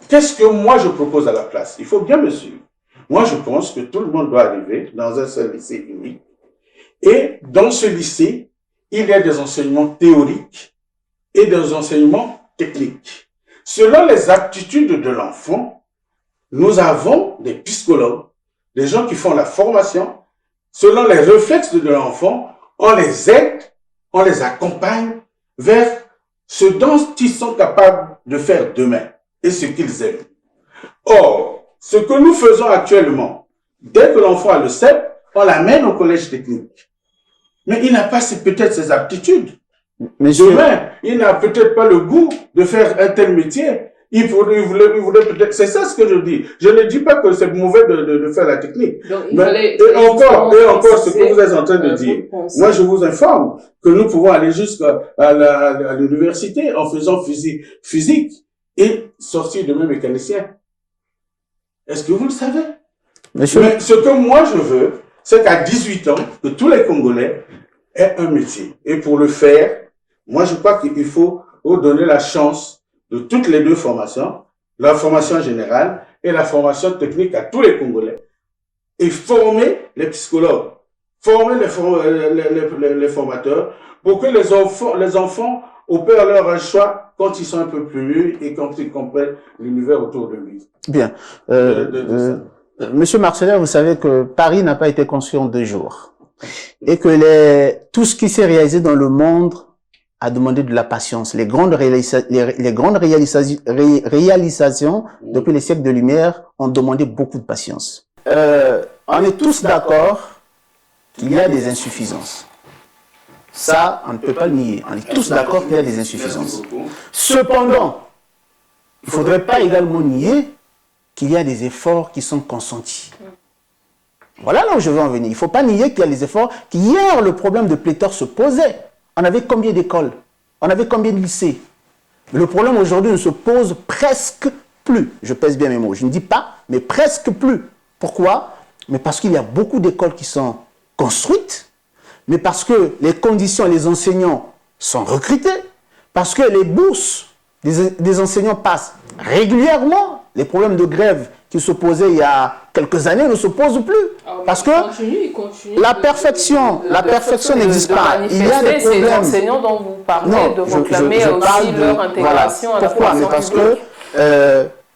Qu'est-ce que moi je propose à la place? Il faut bien me suivre. Moi, je pense que tout le monde doit arriver dans un seul lycée unique. Et dans ce lycée, il y a des enseignements théoriques et des enseignements techniques. Selon les aptitudes de l'enfant, nous avons des psychologues, des gens qui font la formation. Selon les réflexes de l'enfant, on les aide, on les accompagne vers ce dont ils sont capables de faire demain et ce qu'ils aiment. Or, ce que nous faisons actuellement, dès que l'enfant a le CEP, on l'amène au collège technique. Mais il n'a pas peut-être ses aptitudes. Demain, il n'a peut-être pas le goût de faire un tel métier. Il voudrait peut-être, c'est ça ce que je dis. Je ne dis pas que c'est mauvais de faire la technique. Donc, et encore, ce que vous êtes en train de dire. Moi, je vous informe que nous pouvons aller jusqu'à l'université en faisant physique et sortir demain mécanicien. Est-ce que vous le savez? Monsieur... Mais ce que moi je veux, c'est qu'à 18 ans, que tous les Congolais aient un métier. Et pour le faire, moi je crois qu'il faut donner la chance de toutes les deux formations, la formation générale et la formation technique à tous les Congolais. Et former les psychologues, former les formateurs pour que les enfants opèrent leur choix quand ils sont un peu plus mûrs et quand ils comprennent l'univers autour de lui. Bien. Monsieur Marcelin, vous savez que Paris n'a pas été construit en 2 jours. Et que tout ce qui s'est réalisé dans le monde a demandé de la patience. Les grandes réalisations depuis les siècles de lumière ont demandé beaucoup de patience. On est tous d'accord qu'il y a des insuffisances. Ça, on ne peut pas le nier. On est tous d'accord qu'il y a des insuffisances. Cependant, il ne faudrait pas également nier qu'il y a des efforts qui sont consentis. Voilà là où je veux en venir. Il ne faut pas nier qu'il y a des efforts. Qu'hier, le problème de pléthore se posait. On avait combien d'écoles? On avait combien de lycées? Le problème aujourd'hui ne se pose presque plus. Je pèse bien mes mots. Je ne dis pas, mais presque plus. Pourquoi? Mais parce qu'il y a beaucoup d'écoles qui sont construites, mais parce que les conditions et les enseignants sont recrutés, parce que les bourses des enseignants passent régulièrement. Les problèmes de grève qui se posaient il y a quelques années ne se posent plus. Parce que la perfection n'existe pas. Il y a des problèmes. Ces enseignants dont vous parlez, de réclamer aussi leur intégration à la formation publique. Parce que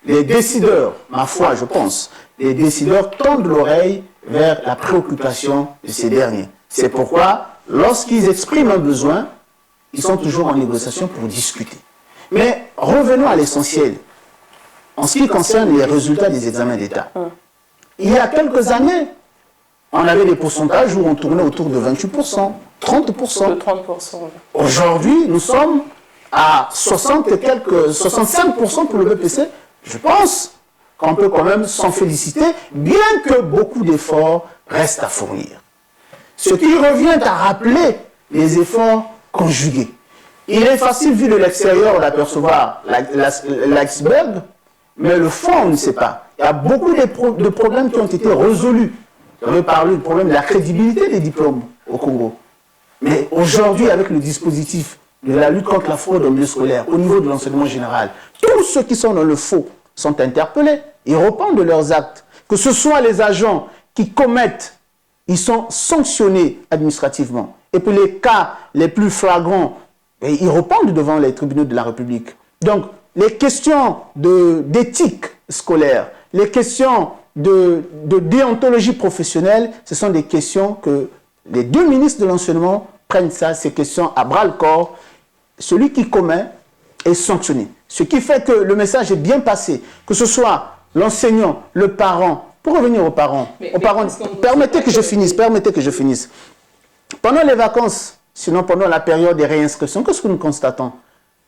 les décideurs, ma foi, je pense, les décideurs tendent l'oreille vers la préoccupation de ces derniers. C'est pourquoi, lorsqu'ils expriment un besoin, ils sont toujours en négociation pour discuter. Mais revenons à l'essentiel. En ce qui concerne les résultats des examens d'État, il y a quelques années, on avait des pourcentages où on tournait autour de 28%, 30%. Aujourd'hui, nous sommes à 65% pour le BPC. Je pense qu'on peut quand même s'en féliciter, bien que beaucoup d'efforts restent à fournir. Ce qui revient à rappeler les efforts conjugués. Il est facile, vu de l'extérieur, d'apercevoir l'iceberg, mais le fond, on ne sait pas. Il y a beaucoup de problèmes qui ont été résolus. J'avais parlé du problème de la crédibilité des diplômes au Congo. Mais aujourd'hui, avec le dispositif de la lutte contre la fraude au milieu scolaire, au niveau de l'enseignement général, tous ceux qui sont dans le faux sont interpellés. Ils répondent de leurs actes. Que ce soit les agents qui commettent, ils sont sanctionnés administrativement. Et puis les cas les plus flagrants, ils répondent devant les tribunaux de la République. Donc, les questions d'éthique scolaire, les questions de déontologie professionnelle, ce sont des questions que les deux ministres de l'enseignement prennent ces questions à bras-le-corps. Celui qui commet est sanctionné. Ce qui fait que le message est bien passé, que ce soit l'enseignant, le parent. Pour revenir aux parents, permettez que je finisse. Pendant les vacances, sinon pendant la période des réinscriptions, qu'est-ce que nous constatons?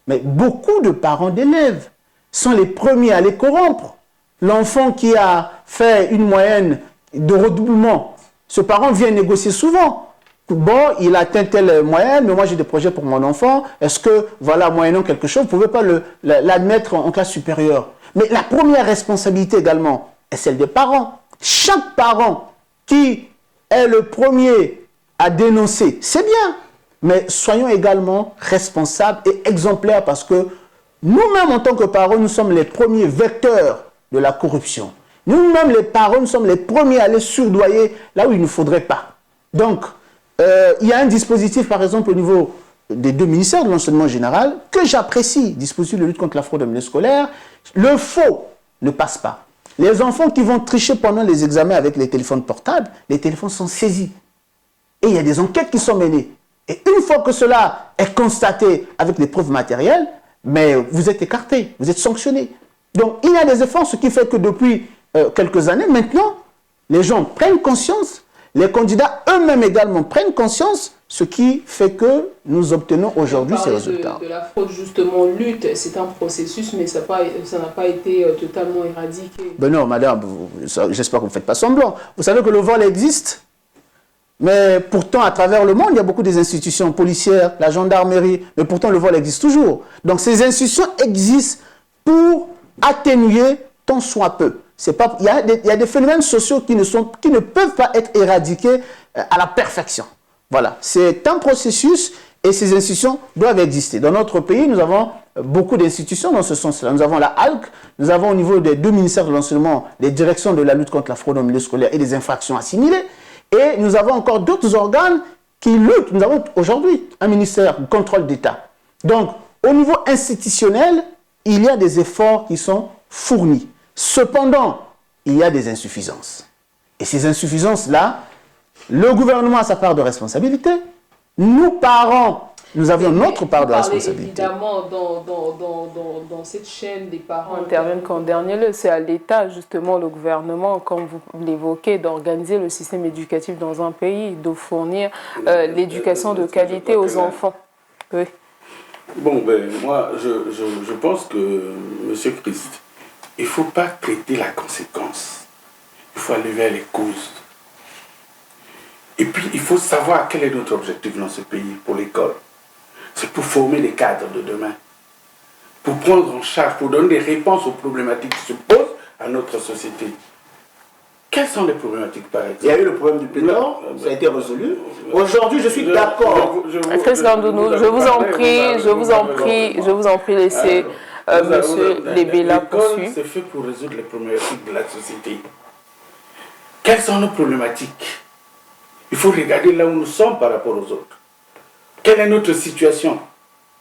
Mais beaucoup de parents d'élèves sont les premiers à les corrompre. L'enfant qui a fait une moyenne de redoublement, ce parent vient négocier souvent. Bon, il a atteint telle moyenne, mais moi j'ai des projets pour mon enfant. Est-ce que, voilà, moyennant quelque chose, vous ne pouvez pas l'admettre en classe supérieure? Mais la première responsabilité également est celle des parents. Chaque parent qui est le premier à dénoncer, c'est bien. Mais soyons également responsables et exemplaires parce que nous-mêmes, en tant que parents, nous sommes les premiers vecteurs de la corruption. Nous-mêmes, les parents, nous sommes les premiers à aller surdoyer là où il ne faudrait pas. Donc, il y a un dispositif, par exemple, au niveau des deux ministères de l'enseignement général, que j'apprécie, dispositif de lutte contre la fraude au milieu scolaire. Le faux ne passe pas. Les enfants qui vont tricher pendant les examens avec les téléphones portables, les téléphones sont saisis. Et il y a des enquêtes qui sont menées. Et une fois que cela est constaté avec des preuves matérielles, mais vous êtes écarté, vous êtes sanctionné. Donc il y a des efforts, ce qui fait que depuis quelques années maintenant, les gens prennent conscience, les candidats eux-mêmes également prennent conscience, ce qui fait que nous obtenons aujourd'hui ces résultats. De la fraude, justement, lutte, c'est un processus, mais ça n'a pas été totalement éradiqué. Ben non, madame, j'espère que vous ne faites pas semblant. Vous savez que le vol existe, mais pourtant, à travers le monde, il y a beaucoup des institutions policières, la gendarmerie, mais pourtant le vol existe toujours. Donc ces institutions existent pour atténuer tant soit peu. Il y a des phénomènes sociaux qui ne peuvent pas être éradiqués à la perfection. Voilà, c'est un processus et ces institutions doivent exister. Dans notre pays, nous avons beaucoup d'institutions dans ce sens-là. Nous avons la HALC, nous avons au niveau des 2 ministères de l'enseignement les directions de la lutte contre la fraude en milieu scolaire et des infractions assimilées. Et nous avons encore d'autres organes qui luttent. Nous avons aujourd'hui un ministère du contrôle d'État. Donc, au niveau institutionnel, il y a des efforts qui sont fournis. Cependant, il y a des insuffisances. Et ces insuffisances-là, le gouvernement a sa part de responsabilité. Nous, parents, nous avions notre part de responsabilité. Évidemment, dans cette chaîne, des parents interviennent qu'en dernier lieu. C'est à l'État, justement, le gouvernement, comme vous l'évoquez, d'organiser le système éducatif dans un pays, de fournir l'éducation de qualité aux enfants. Oui. Bon, ben, moi, je pense que, M. Christ, il ne faut pas traiter la conséquence. Il faut aller vers les causes. Et puis, il faut savoir quel est notre objectif dans ce pays pour l'école. C'est pour former les cadres de demain. Pour prendre en charge, pour donner des réponses aux problématiques qui se posent à notre société. Quelles sont les problématiques, par exemple? Il y a eu le problème du pétrole, ça a été résolu. Aujourd'hui, je suis d'accord. Chris Gandounou, je vous en prie, laissez Monsieur Lebela poursuivre. L'école, c'est fait pour résoudre les problématiques de la société. Quelles sont nos problématiques? Il faut regarder là où nous sommes par rapport aux autres. Quelle est notre situation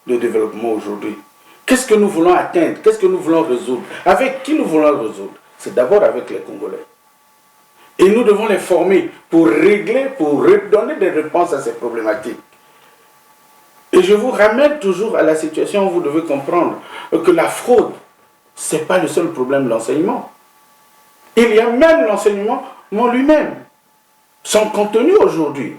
de développement aujourd'hui? Qu'est-ce que nous voulons atteindre? Qu'est-ce que nous voulons résoudre? Avec qui nous voulons résoudre? C'est d'abord avec les Congolais. Et nous devons les former pour régler, pour donner des réponses à ces problématiques. Et je vous ramène toujours à la situation où vous devez comprendre que la fraude, ce n'est pas le seul problème de l'enseignement. Il y a même l'enseignement lui-même, son contenu aujourd'hui.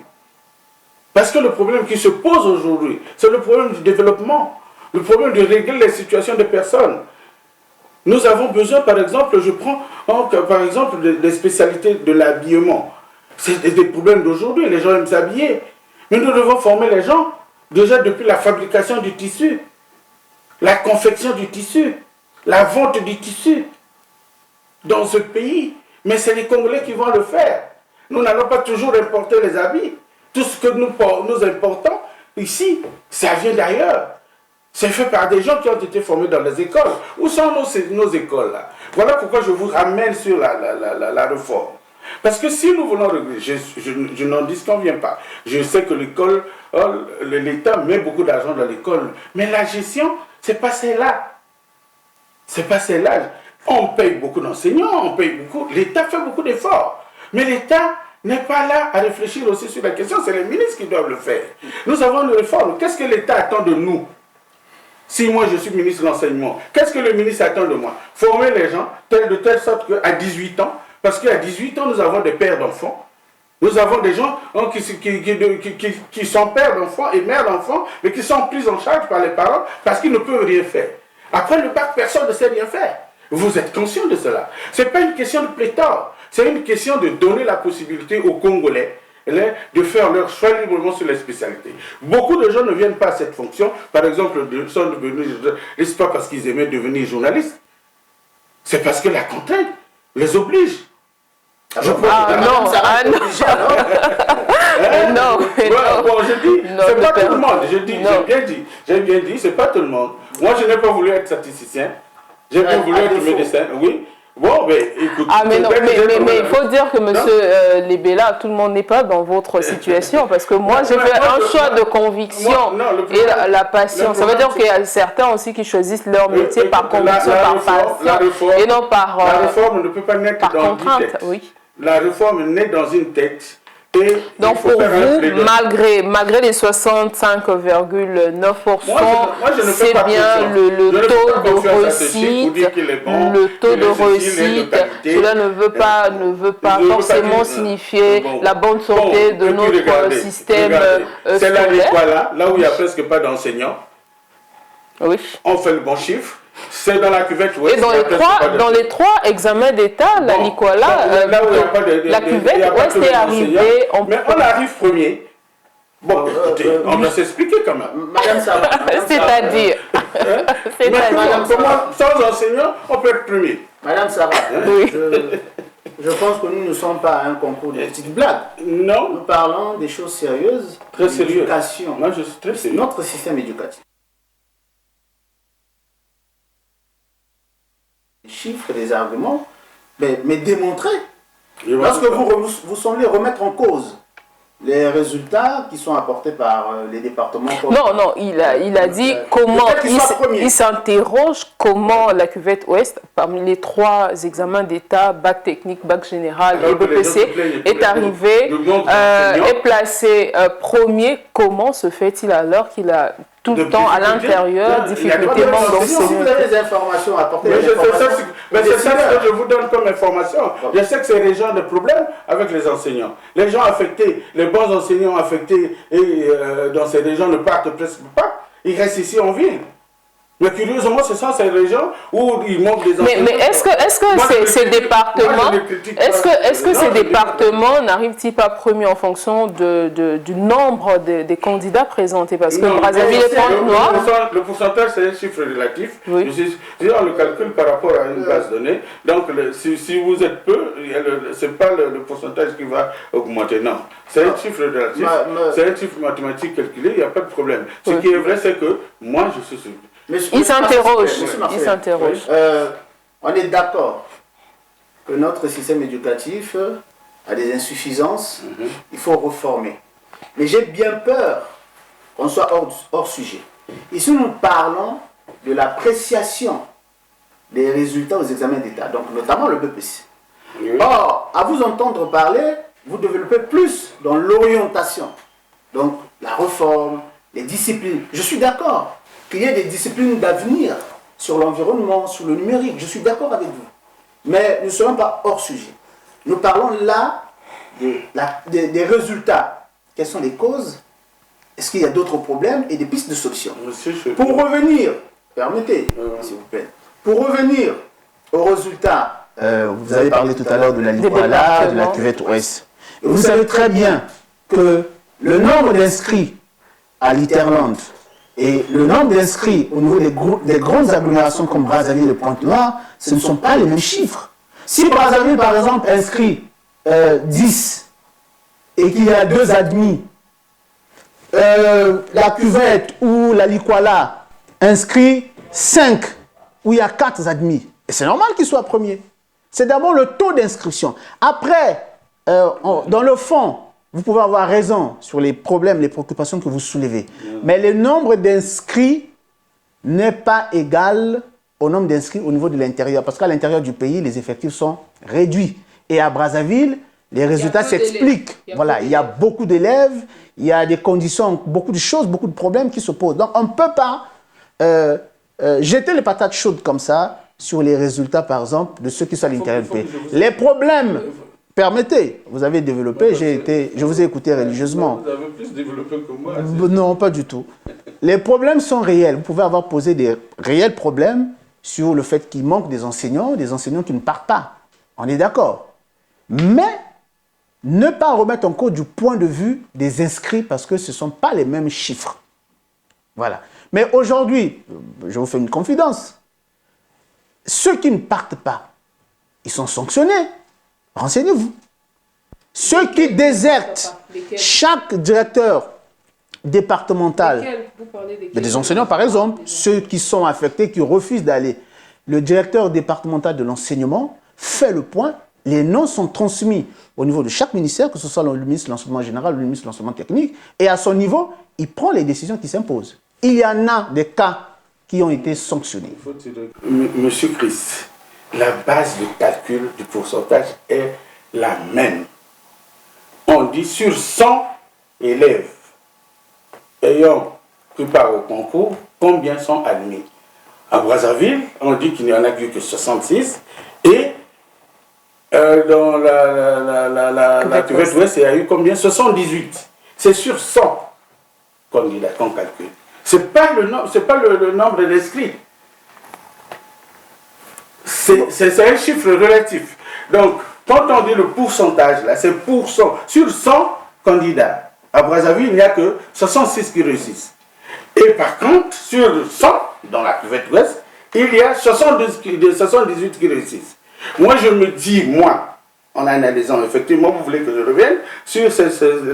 Parce que le problème qui se pose aujourd'hui, c'est le problème du développement, le problème de régler les situations des personnes. Nous avons besoin, par exemple, je prends par exemple des spécialités de l'habillement. C'est des problèmes d'aujourd'hui, les gens aiment s'habiller. Mais nous devons former les gens déjà depuis la fabrication du tissu, la confection du tissu, la vente du tissu dans ce pays. Mais c'est les Congolais qui vont le faire. Nous n'allons pas toujours importer les habits. Tout ce que nous importons ici, ça vient d'ailleurs. C'est fait par des gens qui ont été formés dans les écoles. Où sont nos écoles là? Voilà pourquoi je vous ramène sur la réforme. Parce que si nous voulons régler, je n'en disconviens pas. Je sais que l'école, l'État met beaucoup d'argent dans l'école. Mais la gestion, c'est pas celle-là. C'est pas celle-là. On paye beaucoup d'enseignants, on paye beaucoup. L'État fait beaucoup d'efforts. Mais l'État n'est pas là à réfléchir aussi sur la question. C'est les ministres qui doivent le faire. Nous avons une réforme. Qu'est-ce que l'État attend de nous? Si moi je suis ministre de l'enseignement, qu'est-ce que le ministre attend de moi? Former les gens de telle sorte qu'à 18 ans, parce qu'à 18 ans nous avons des pères d'enfants, nous avons des gens qui sont pères d'enfants et mères d'enfants, mais qui sont pris en charge par les parents parce qu'ils ne peuvent rien faire. Après le bac, personne ne sait rien faire. Vous êtes conscient de cela. Ce n'est pas une question de pléthore, c'est une question de donner la possibilité aux Congolais de faire leur choix librement sur les spécialités. Beaucoup de gens ne viennent pas à cette fonction, par exemple, sont devenus, c'est pas parce qu'ils aimaient devenir journalistes, c'est parce que la contrainte les oblige. Non, je dis, c'est pas tout le monde, j'ai bien dit, c'est pas tout le monde. Moi, je n'ai pas voulu être statisticien, j'ai bien voulu être médecin, oui. Bon, mais écoute. Mais il faut dire que M. Lebela, tout le monde n'est pas dans votre situation. Parce que moi, j'ai fait un choix de conviction et la passion. Ça veut dire qu'il y a certains aussi qui choisissent leur métier par conviction, par passion. Et non par. La réforme ne peut pas naître dans une tête. Oui. La réforme naît dans une tête Et donc pour vous, malgré les 65,9%, c'est bien le taux de réussite, le taux de réussite. Cela ne veut pas forcément signifier la bonne santé de notre système scolaire. C'est là où il n'y a presque pas d'enseignants. Oui. On fait le bon chiffre. C'est dans la cuvette ouest. Et dans les trois examens d'État, la Nicolas, la cuvette ouest est arrivée. Mais on arrive premier. Bon, écoutez, on doit s'expliquer quand même. Madame Saba. C'est-à-dire. Comment, sans enseignants, on peut être premier. Madame Saba, oui. Je pense que nous ne sommes pas à un concours de petites blagues. Non. Nous parlons des choses sérieuses. Très sérieuses. Moi, je suis très sérieux. Notre système éducatif. Des chiffres, des arguments, mais démontrer. Lorsque vous semblez remettre en cause les résultats qui sont apportés par les départements. Non, il a dit comment, il s'interroge comment la cuvette ouest, parmi les trois examens d'État, bac technique, bac général et BPC, est arrivé, est placé premier. Comment se fait-il alors qu'il a tout le temps à l'intérieur, difficulté d'enseigner? Si vous avez des informations à apporter, mais c'est ça que je vous donne comme information. Je sais que c'est les gens de problème avec les enseignants. Les gens affectés, les bons enseignants affectés dans ces régions ne partent presque pas. Ils restent ici en ville. Mais curieusement, ce sont ces régions où il manque des enseignants. Mais est-ce que ces départements n'arrivent-ils pas premiers en fonction du nombre des candidats présentés? Parce que Brazzaville est Pointe-Noire. Le pourcentage, c'est un chiffre relatif. Oui. On le calcule par rapport à une base donnée. Donc, si vous êtes peu, ce n'est pas le pourcentage qui va augmenter. Non. C'est un chiffre relatif. C'est un chiffre mathématique calculé, il n'y a pas de problème. Ce qui est vrai, c'est que moi, je suis surpris. Il s'interroge. On est d'accord que notre système éducatif a des insuffisances, il faut reformer. Mais j'ai bien peur qu'on soit hors sujet. Ici, nous parlons de l'appréciation des résultats aux examens d'État, donc notamment le BPC. Oui. Or, à vous entendre parler, vous développez plus dans l'orientation, donc la réforme, les disciplines. Je suis d'accord qu'il y ait des disciplines d'avenir sur l'environnement, sur le numérique. Je suis d'accord avec vous. Mais nous ne sommes pas hors sujet. Nous parlons là des résultats. Quelles sont les causes? Est-ce qu'il y a d'autres problèmes et des pistes de solution? Pour revenir, permettez, s'il vous plaît, pour revenir aux résultats, vous avez parlé tout à l'heure de la Nicolas, de la cuvette ouest. Vous savez très bien que le nombre d'inscrits à l'Iterland et le nombre d'inscrits au niveau des grandes agglomérations comme Brazzaville et Pointe-Noire, ce ne sont pas les mêmes chiffres. Si Brazzaville, par exemple, inscrit 10 et qu'il y a 2 admis, la cuvette ou la Likwala inscrit 5 où il y a 4 admis. Et c'est normal qu'il soit premier. C'est d'abord le taux d'inscription. Après, dans le fond, vous pouvez avoir raison sur les problèmes, les préoccupations que vous soulevez. Mais le nombre d'inscrits n'est pas égal au nombre d'inscrits au niveau de l'intérieur. Parce qu'à l'intérieur du pays, les effectifs sont réduits. Et à Brazzaville, les résultats s'expliquent. Voilà, il y a beaucoup d'élèves, il y a des conditions, beaucoup de choses, beaucoup de problèmes qui se posent. Donc, on ne peut pas jeter les patates chaudes comme ça sur les résultats, par exemple, de ceux qui sont à l'intérieur du pays. Les problèmes... Permettez, vous avez développé, je vous ai écouté religieusement. Vous avez plus développé que moi. Non, pas du tout. Les problèmes sont réels. Vous pouvez avoir posé des réels problèmes sur le fait qu'il manque des enseignants qui ne partent pas. On est d'accord. Mais ne pas remettre en cause du point de vue des inscrits parce que ce ne sont pas les mêmes chiffres. Voilà. Mais aujourd'hui, je vous fais une confidence. Ceux qui ne partent pas, ils sont sanctionnés. Renseignez-vous. Ceux qui désertent, chaque directeur départemental, des enseignants par exemple, ceux qui sont affectés, qui refusent d'aller, le directeur départemental de l'enseignement fait le point, les noms sont transmis au niveau de chaque ministère, que ce soit le ministre de l'enseignement général ou le ministre de l'enseignement technique, et à son niveau, il prend les décisions qui s'imposent. Il y en a des cas qui ont été sanctionnés. Monsieur Christ, la base de calcul du pourcentage est la même. on dit sur 100 élèves ayant pris part au concours, combien sont admis? À Brazzaville, on dit qu'il n'y en a que 66. Et dans la cuvette ouest, il y a eu combien? 78. C'est sur 100 candidats qu'on calcule. Ce n'est pas le nombre d'inscrits. C'est un chiffre relatif. Donc, quand on dit le pourcentage, là, c'est pourcent. Sur 100 candidats, à Brazzaville, il n'y a que 66 qui réussissent. Et par contre, sur 100, dans la cuvette ouest, il y a 78 qui réussissent. Moi, je me dis, en analysant, effectivement, vous voulez que je revienne sur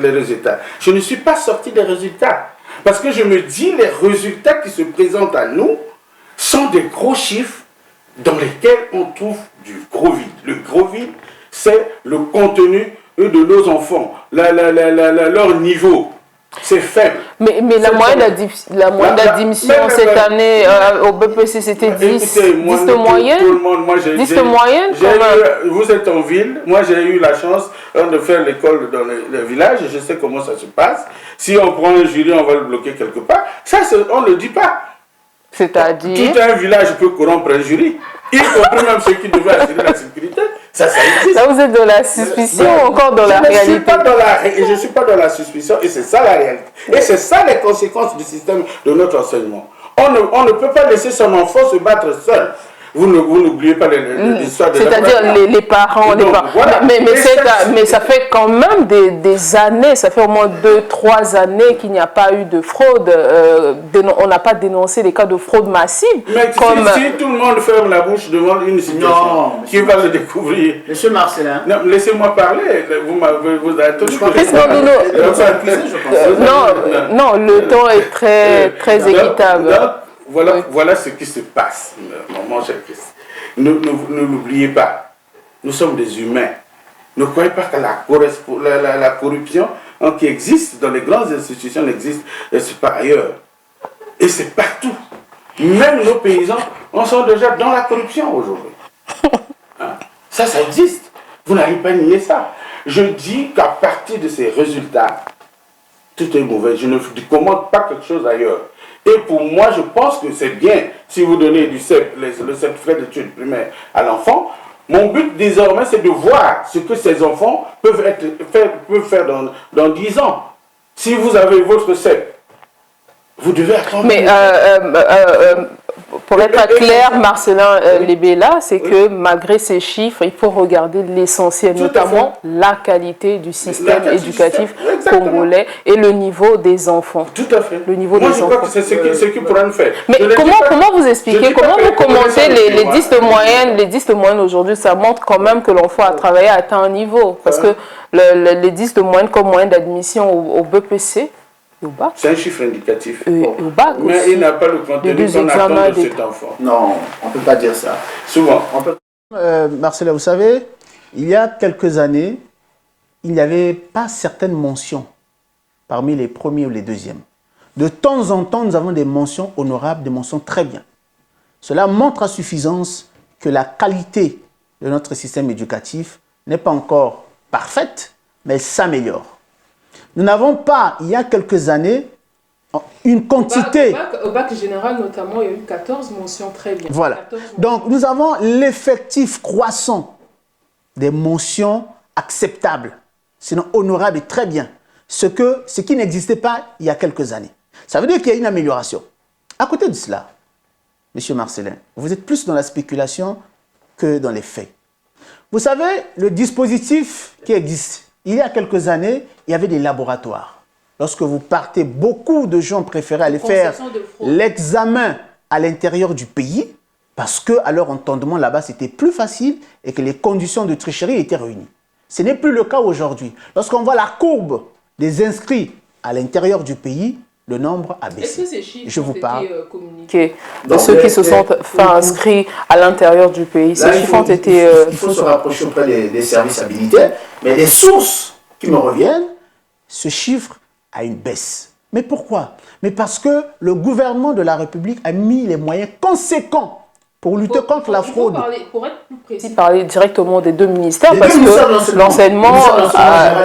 les résultats. Je ne suis pas sorti des résultats. Parce que je me dis, les résultats qui se présentent à nous sont des gros chiffres dans lesquels on trouve du gros vide. Le gros vide, c'est le contenu de nos enfants, leur niveau. C'est faible. Mais la moyenne d'admission cette année au BPC, c'était 10 de moyenne. Tout le monde, moi, 10 de moyenne. Vous êtes en ville. Moi, j'ai eu la chance de faire l'école dans le village. Je sais comment ça se passe. Si on prend un jury, on va le bloquer quelque part. Ça, on ne le dit pas. C'est-à-dire tout un village peut corrompre un jury, y compris même ceux qui devaient assurer la sécurité. Ça existe. Là, vous êtes dans la suspicion ou encore dans la réalité? Je ne suis pas dans la suspicion et c'est ça la réalité. Et c'est ça les conséquences du système de notre enseignement. On ne peut pas laisser son enfant se battre seul. Vous n'oubliez pas l'histoire de c'est-à-dire les parents. Voilà. Mais ça fait quand même des années, ça fait au moins 2-3 années qu'il n'y a pas eu de fraude. On n'a pas dénoncé les cas de fraude massive. Mais si tout le monde ferme la bouche devant une situation, qui va le découvrir? Monsieur Marcelin. Non, laissez-moi parler. Vous avez tout non, le temps est très équitable. Voilà ce qui se passe, mon cher Christ. Ne l'oubliez pas. Nous sommes des humains. Ne croyez pas que la corruption qui existe dans les grandes institutions n'existe pas ailleurs. Et c'est partout. Même nos paysans, on sont déjà dans la corruption aujourd'hui. Ça existe. Vous n'allez pas nier ça. Je dis qu'à partir de ces résultats, tout est mauvais. Je ne commande pas quelque chose ailleurs. Et pour moi, je pense que c'est bien si vous donnez le certificat d'études primaires à l'enfant. Mon but désormais, c'est de voir ce que ces enfants peuvent faire dans 10 ans. Si vous avez votre CEP, vous devez attendre. Mais pour être clair, Marcelin Lebela, c'est que malgré ces chiffres, il faut regarder l'essentiel, notamment la qualité du système éducatif congolais et le niveau des enfants. Tout à fait. Le niveau Moi, des je enfants. crois que c'est ce qui pourra nous faire. Mais comment vous expliquez, comment vous commentez les 10 de moyenne? Les 10 de moyenne aujourd'hui, ça montre quand même que l'enfant a travaillé à atteint un niveau. Parce que les 10 de moyenne comme moyenne d'admission au BPC, c'est un chiffre indicatif. Au bac mais aussi. il n'a pas le contenu qu'on attend de cet enfant. Non, on ne peut pas dire ça. Souvent. Marcela, vous savez, il y a quelques années, il n'y avait pas certaines mentions parmi les premiers ou les deuxièmes. De temps en temps, nous avons des mentions honorables, des mentions très bien. Cela montre à suffisance que la qualité de notre système éducatif n'est pas encore parfaite, mais elle s'améliore. Nous n'avons pas, il y a quelques années, une quantité... Au bac général, notamment, il y a eu 14 mentions très bien. Voilà. Donc, nous avons l'effectif croissant des mentions acceptables, sinon honorables et très bien. Ce qui n'existait pas il y a quelques années. Ça veut dire qu'il y a une amélioration. À côté de cela, M. Marcelin, vous êtes plus dans la spéculation que dans les faits. Vous savez, le dispositif qui existe, il y a quelques années, il y avait des laboratoires. Lorsque vous partez, beaucoup de gens préféraient aller faire l'examen à l'intérieur du pays parce qu'à leur entendement, là-bas, c'était plus facile et que les conditions de tricherie étaient réunies. Ce n'est plus le cas aujourd'hui. Lorsqu'on voit la courbe des inscrits à l'intérieur du pays, le nombre a baissé. Est-ce que ces chiffres ont été communiqués de ceux qui se sont inscrits à l'intérieur du pays? Ces chiffres ont été... Il faut se rapprocher auprès des services habilités, mais les sources qui me reviennent, ce chiffre a une baisse. Mais pourquoi? Mais parce que le gouvernement de la République a mis les moyens conséquents pour lutter contre la fraude. Pour être plus précis, parler directement des deux ministères, parce que l'enseignement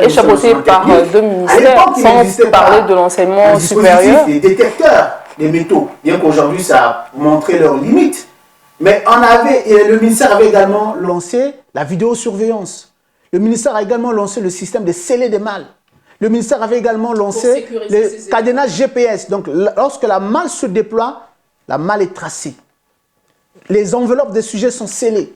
est chapeauté par deux ministères, sans parler de l'enseignement supérieur. Des détecteurs des métaux, bien qu'aujourd'hui ça a montré leurs limites. Mais le ministère avait également lancé la vidéosurveillance. Le ministère a également lancé le système de scellé des malles. Le ministère avait également lancé le carénage GPS. Donc, lorsque la malle se déploie, la malle est tracée. Les enveloppes des sujets sont scellées.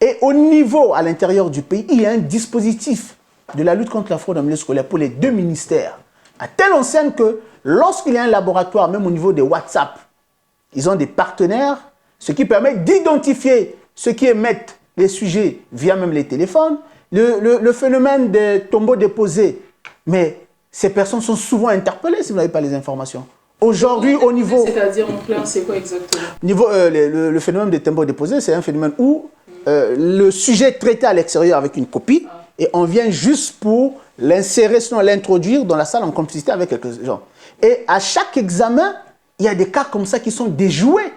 Et au niveau, à l'intérieur du pays, il y a un dispositif de la lutte contre la fraude en milieu scolaire pour les deux ministères. À telle enseigne que lorsqu'il y a un laboratoire, même au niveau des WhatsApp, ils ont des partenaires, ce qui permet d'identifier ceux qui émettent les sujets via même les téléphones, le phénomène des tombeaux déposés. Mais ces personnes sont souvent interpellées si vous n'avez pas les informations. Aujourd'hui, au niveau... C'est-à-dire en plein, c'est quoi exactement? Le phénomène des tombeaux déposés, c'est un phénomène où le sujet est traité à l'extérieur avec une copie et on vient juste pour l'insérer, sinon l'introduire dans la salle en complicité avec quelques gens. Et à chaque examen, il y a des cas comme ça qui sont déjoués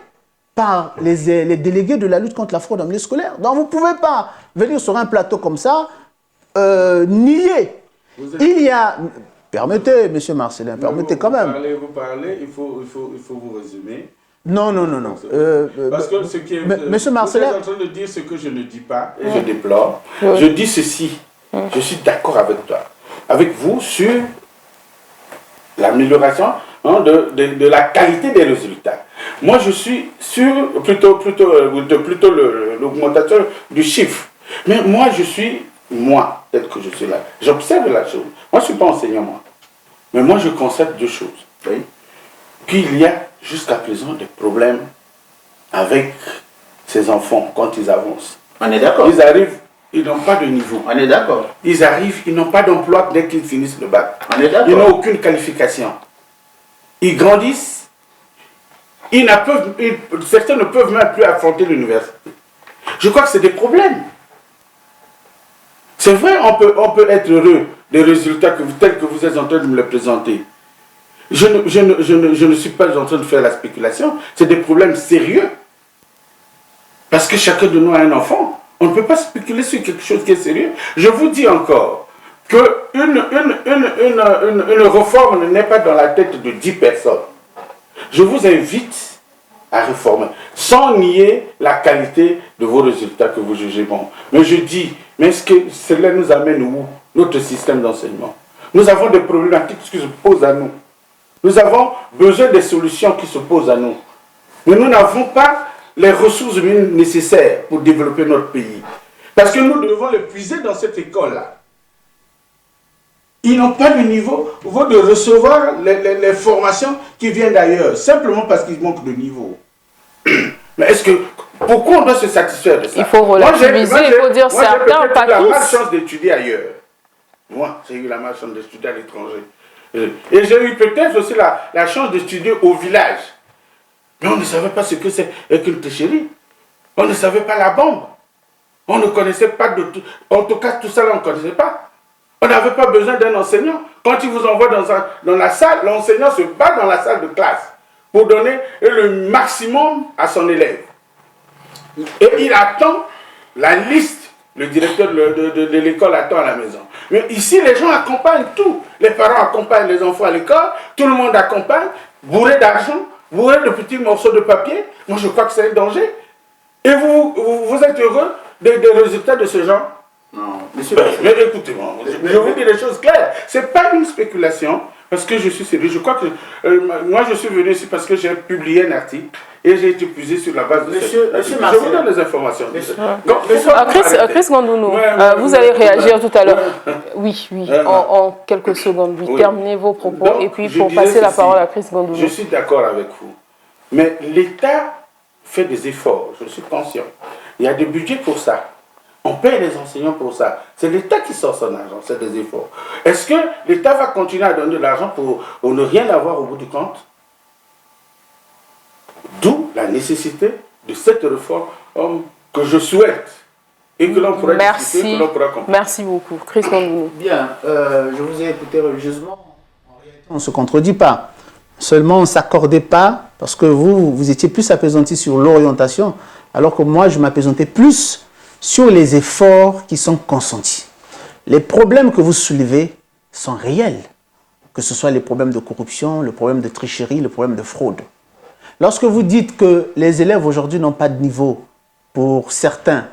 par les délégués de la lutte contre la fraude en milieu scolaire. Donc vous ne pouvez pas venir sur un plateau comme ça, nier. Il y a... Permettez, M. Marcellin, permettez quand même. Vous parlez, il faut vous résumer. Non. Parce que ce qui est... Monsieur Marcellin... Vous êtes en train de dire ce que je ne dis pas, et je déplore. Je dis ceci, je suis d'accord avec toi, avec vous sur l'amélioration de la qualité des résultats. Moi, je suis sur plutôt l'augmentation du chiffre. Mais moi, peut-être que je suis là, j'observe la chose. Moi, je ne suis pas enseignant, moi. Mais moi, je constate deux choses. Oui. Qu'il y a jusqu'à présent des problèmes avec ces enfants quand ils avancent. On est d'accord. Ils arrivent, ils n'ont pas de niveau. On est d'accord. Ils arrivent, ils n'ont pas d'emploi dès qu'ils finissent le bac. On est d'accord. Ils n'ont aucune qualification. Ils grandissent. Certains ne peuvent même plus affronter l'université. Je crois que c'est des problèmes. C'est vrai, on peut être heureux des résultats tels que vous êtes en train de me les présenter. Je ne suis pas en train de faire la spéculation. C'est des problèmes sérieux. Parce que chacun de nous a un enfant. On ne peut pas spéculer sur quelque chose qui est sérieux. Je vous dis encore qu'une réforme n'est pas dans la tête de 10 personnes. Je vous invite à réformer, sans nier la qualité de vos résultats que vous jugez bons. Mais je dis, est-ce que cela nous amène où? Notre système d'enseignement. Nous avons des problématiques qui se posent à nous. Nous avons besoin des solutions qui se posent à nous. Mais nous n'avons pas les ressources humaines nécessaires pour développer notre pays. Parce que nous devons les puiser dans cette école-là. Ils n'ont pas le niveau de recevoir les formations qui viennent d'ailleurs, simplement parce qu'ils manquent de niveau. Mais pourquoi on doit se satisfaire de ça? Il faut relativiser, il faut dire certains, pas tous. J'ai eu la malchance d'étudier ailleurs. Moi, j'ai eu la malchance d'étudier à l'étranger. Et j'ai eu peut-être aussi la chance d'étudier au village. Mais on ne savait pas ce que c'est qu'une téchérie. On ne savait pas la bombe. On ne connaissait pas de tout. En tout cas, tout ça, on ne connaissait pas. On n'avait pas besoin d'un enseignant. Quand il vous envoie dans la salle, l'enseignant se bat dans la salle de classe pour donner le maximum à son élève. Et il attend la liste. Le directeur de l'école attend à la maison. Mais ici, les gens accompagnent tout. Les parents accompagnent les enfants à l'école. Tout le monde accompagne, bourré d'argent, bourré de petits morceaux de papier. Moi, je crois que c'est un danger. Et vous êtes heureux des résultats de ce genre? Non, mais écoutez-moi, je vous dis des choses claires. Ce n'est pas une spéculation, parce que je suis sérieux. Je crois que moi, je suis venu ici parce que j'ai publié un article et j'ai été puisé sur la base de je vous donne les informations. Chris Ngandounou, vous allez réagir tout à l'heure. Oui, en quelques secondes. Terminez vos propos. Donc, et puis pour passer la parole à Chris Ngandounou. Je suis d'accord avec vous. Mais l'État fait des efforts, je suis conscient. Il y a des budgets pour ça. On paye les enseignants pour ça. C'est l'État qui sort son argent, c'est des efforts. Est-ce que l'État va continuer à donner de l'argent pour ne rien avoir au bout du compte? D'où la nécessité de cette réforme que je souhaite et que l'on pourra discuter, que l'on pourra comprendre. Merci beaucoup. Chris Ngandounou. Bien, je vous ai écouté religieusement. On ne se contredit pas. Seulement, on ne s'accordait pas, parce que vous étiez plus appesantis sur l'orientation. alors que moi, je m'appesantais plus sur les efforts qui sont consentis. Les problèmes que vous soulevez sont réels, que ce soit les problèmes de corruption, le problème de tricherie, le problème de fraude. Lorsque vous dites que les élèves aujourd'hui n'ont pas de niveau pour certains,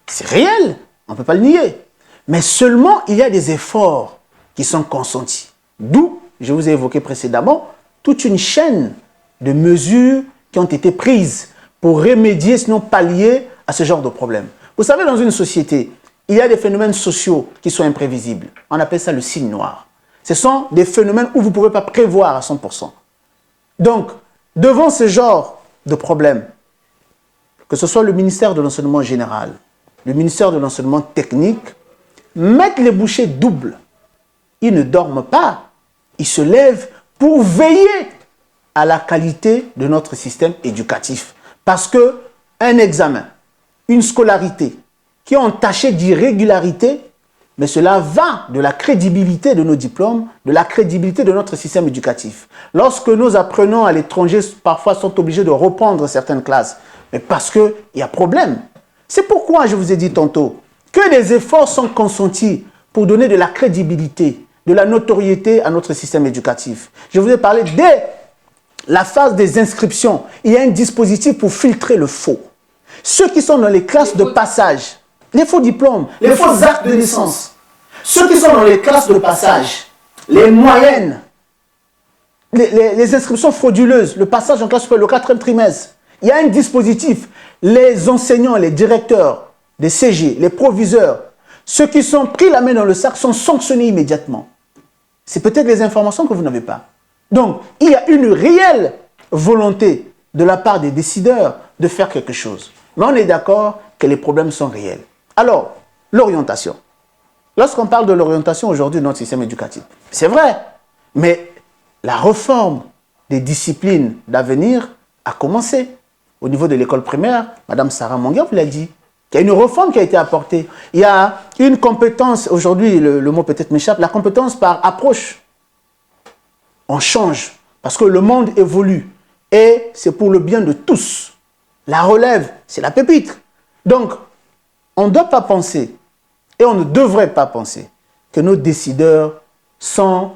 c'est réel, on ne peut pas le nier. Mais seulement, il y a des efforts qui sont consentis. D'où, je vous ai évoqué précédemment, toute une chaîne de mesures qui ont été prises pour remédier, sinon pallier à ce genre de problème. Vous savez, dans une société, il y a des phénomènes sociaux qui sont imprévisibles. On appelle ça le signe noir. Ce sont des phénomènes où vous ne pouvez pas prévoir à 100%. Donc, devant ce genre de problème, que ce soit le ministère de l'enseignement général, le ministère de l'enseignement technique, mettent les bouchées doubles. Ils ne dorment pas. Ils se lèvent pour veiller à la qualité de notre système éducatif. Parce qu'un examen, une scolarité qui est entachée d'irrégularité, mais cela va de la crédibilité de nos diplômes, de la crédibilité de notre système éducatif. Lorsque nos apprenants à l'étranger parfois sont obligés de reprendre certaines classes, mais parce qu'il y a problème. C'est pourquoi je vous ai dit tantôt que des efforts sont consentis pour donner de la crédibilité, de la notoriété à notre système éducatif. Je vous ai parlé dès la phase des inscriptions, il y a un dispositif pour filtrer le faux. Ceux qui sont dans les classes de passage, les faux diplômes, les faux actes de naissance, ceux qui sont dans les classes de passage, les moyennes, les inscriptions frauduleuses, le passage en classe supérieure, le 4e trimestre, il y a un dispositif. Les enseignants, les directeurs des CG, les proviseurs, ceux qui sont pris la main dans le sac sont sanctionnés immédiatement. C'est peut-être les informations que vous n'avez pas. Donc, il y a une réelle volonté de la part des décideurs de faire quelque chose. Mais on est d'accord que les problèmes sont réels. Alors, l'orientation. Lorsqu'on parle de l'orientation aujourd'hui de notre système éducatif, c'est vrai, mais la réforme des disciplines d'avenir a commencé. Au niveau de l'école primaire, Mme Sarah Monguia vous l'a dit, qu'il y a une réforme qui a été apportée. Il y a une compétence, aujourd'hui le mot peut-être m'échappe, la compétence par approche. On change, parce que le monde évolue, et c'est pour le bien de tous. La relève, c'est la pépite. Donc, on ne doit pas penser, et on ne devrait pas penser, que nos décideurs sont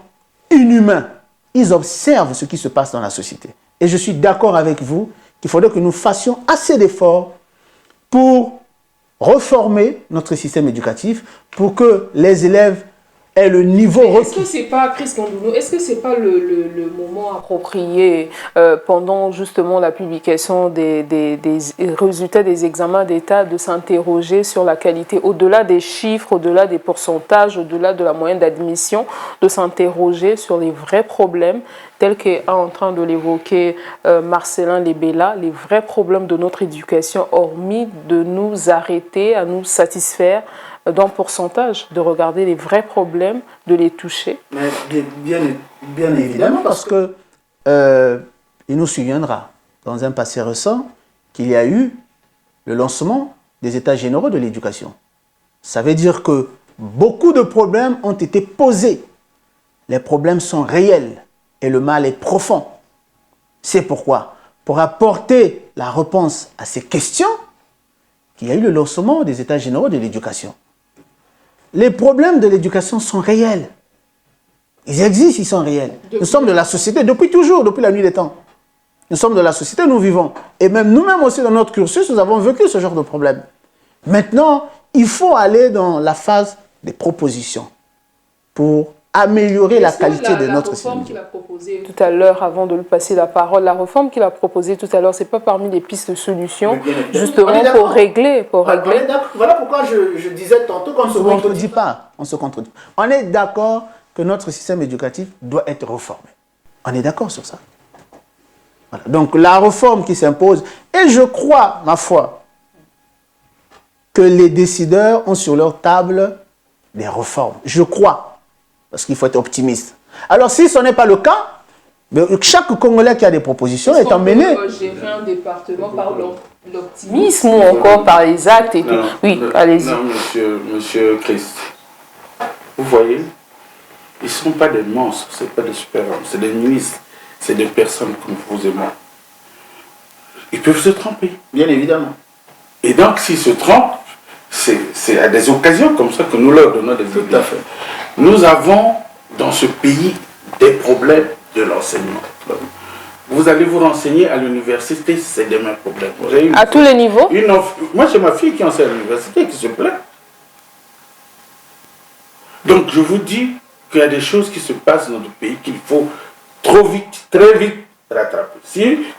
inhumains. Ils observent ce qui se passe dans la société. Et je suis d'accord avec vous qu'il faudrait que nous fassions assez d'efforts pour reformer notre système éducatif, pour que les élèves aient le niveau requis. Est-ce que c'est pas, Chris Ngandounou, est-ce que c'est pas le moment approprié pendant justement la publication des résultats des examens d'État de s'interroger sur la qualité, au-delà des chiffres, au-delà des pourcentages, au-delà de la moyenne d'admission, de s'interroger sur les vrais problèmes tel qu'est en train de l'évoquer Marcelin Lebela, les vrais problèmes de notre éducation, hormis de nous arrêter à nous satisfaire d'un pourcentage, de regarder les vrais problèmes, de les toucher. Mais bien évidemment, parce que il nous souviendra, dans un passé récent, qu'il y a eu le lancement des États généraux de l'éducation. Ça veut dire que beaucoup de problèmes ont été posés. Les problèmes sont réels. Et le mal est profond. C'est pourquoi, pour apporter la réponse à ces questions, qu'il y a eu le lancement des États généraux de l'éducation. Les problèmes de l'éducation sont réels. Ils existent, ils sont réels. Nous sommes de la société depuis toujours, depuis la nuit des temps. Nous sommes de la société, nous vivons. Et même nous-mêmes aussi, dans notre cursus, nous avons vécu ce genre de problème. Maintenant, il faut aller dans la phase des propositions pour améliorer la qualité de notre système. La réforme qu'il a proposée tout à l'heure, avant de lui passer la parole, la réforme qu'il a proposée tout à l'heure, c'est pas parmi les pistes de solutions, justement pour régler. Voilà pourquoi je disais tantôt qu'on ne se contredit pas. On se contredit. On est d'accord que notre système éducatif doit être réformé. On est d'accord sur ça. Voilà. Donc la réforme qui s'impose, et je crois, ma foi, que les décideurs ont sur leur table des réformes. Je crois. Parce qu'il faut être optimiste. Alors, si ce n'est pas le cas, chaque Congolais qui a des propositions est emmené. On peut gérer un département par l'optimisme ou encore par les actes et tout. Oui, allez-y. Non, monsieur Christ, vous voyez, ils ne sont pas des monstres, ce n'est pas des super-hommes, c'est des nuises, c'est des personnes comme vous et moi. Ils peuvent se tromper. Bien évidemment. Et donc, s'ils se trompent, c'est à des occasions comme ça que nous leur donnons des Tout à fait. Nous avons dans ce pays des problèmes de l'enseignement. Vous allez vous renseigner à l'université, c'est des mêmes problèmes. À tous les niveaux? Moi, j'ai ma fille qui enseigne à l'université qui se plaint. Donc, je vous dis qu'il y a des choses qui se passent dans notre pays qu'il faut trop vite, très vite rattraper.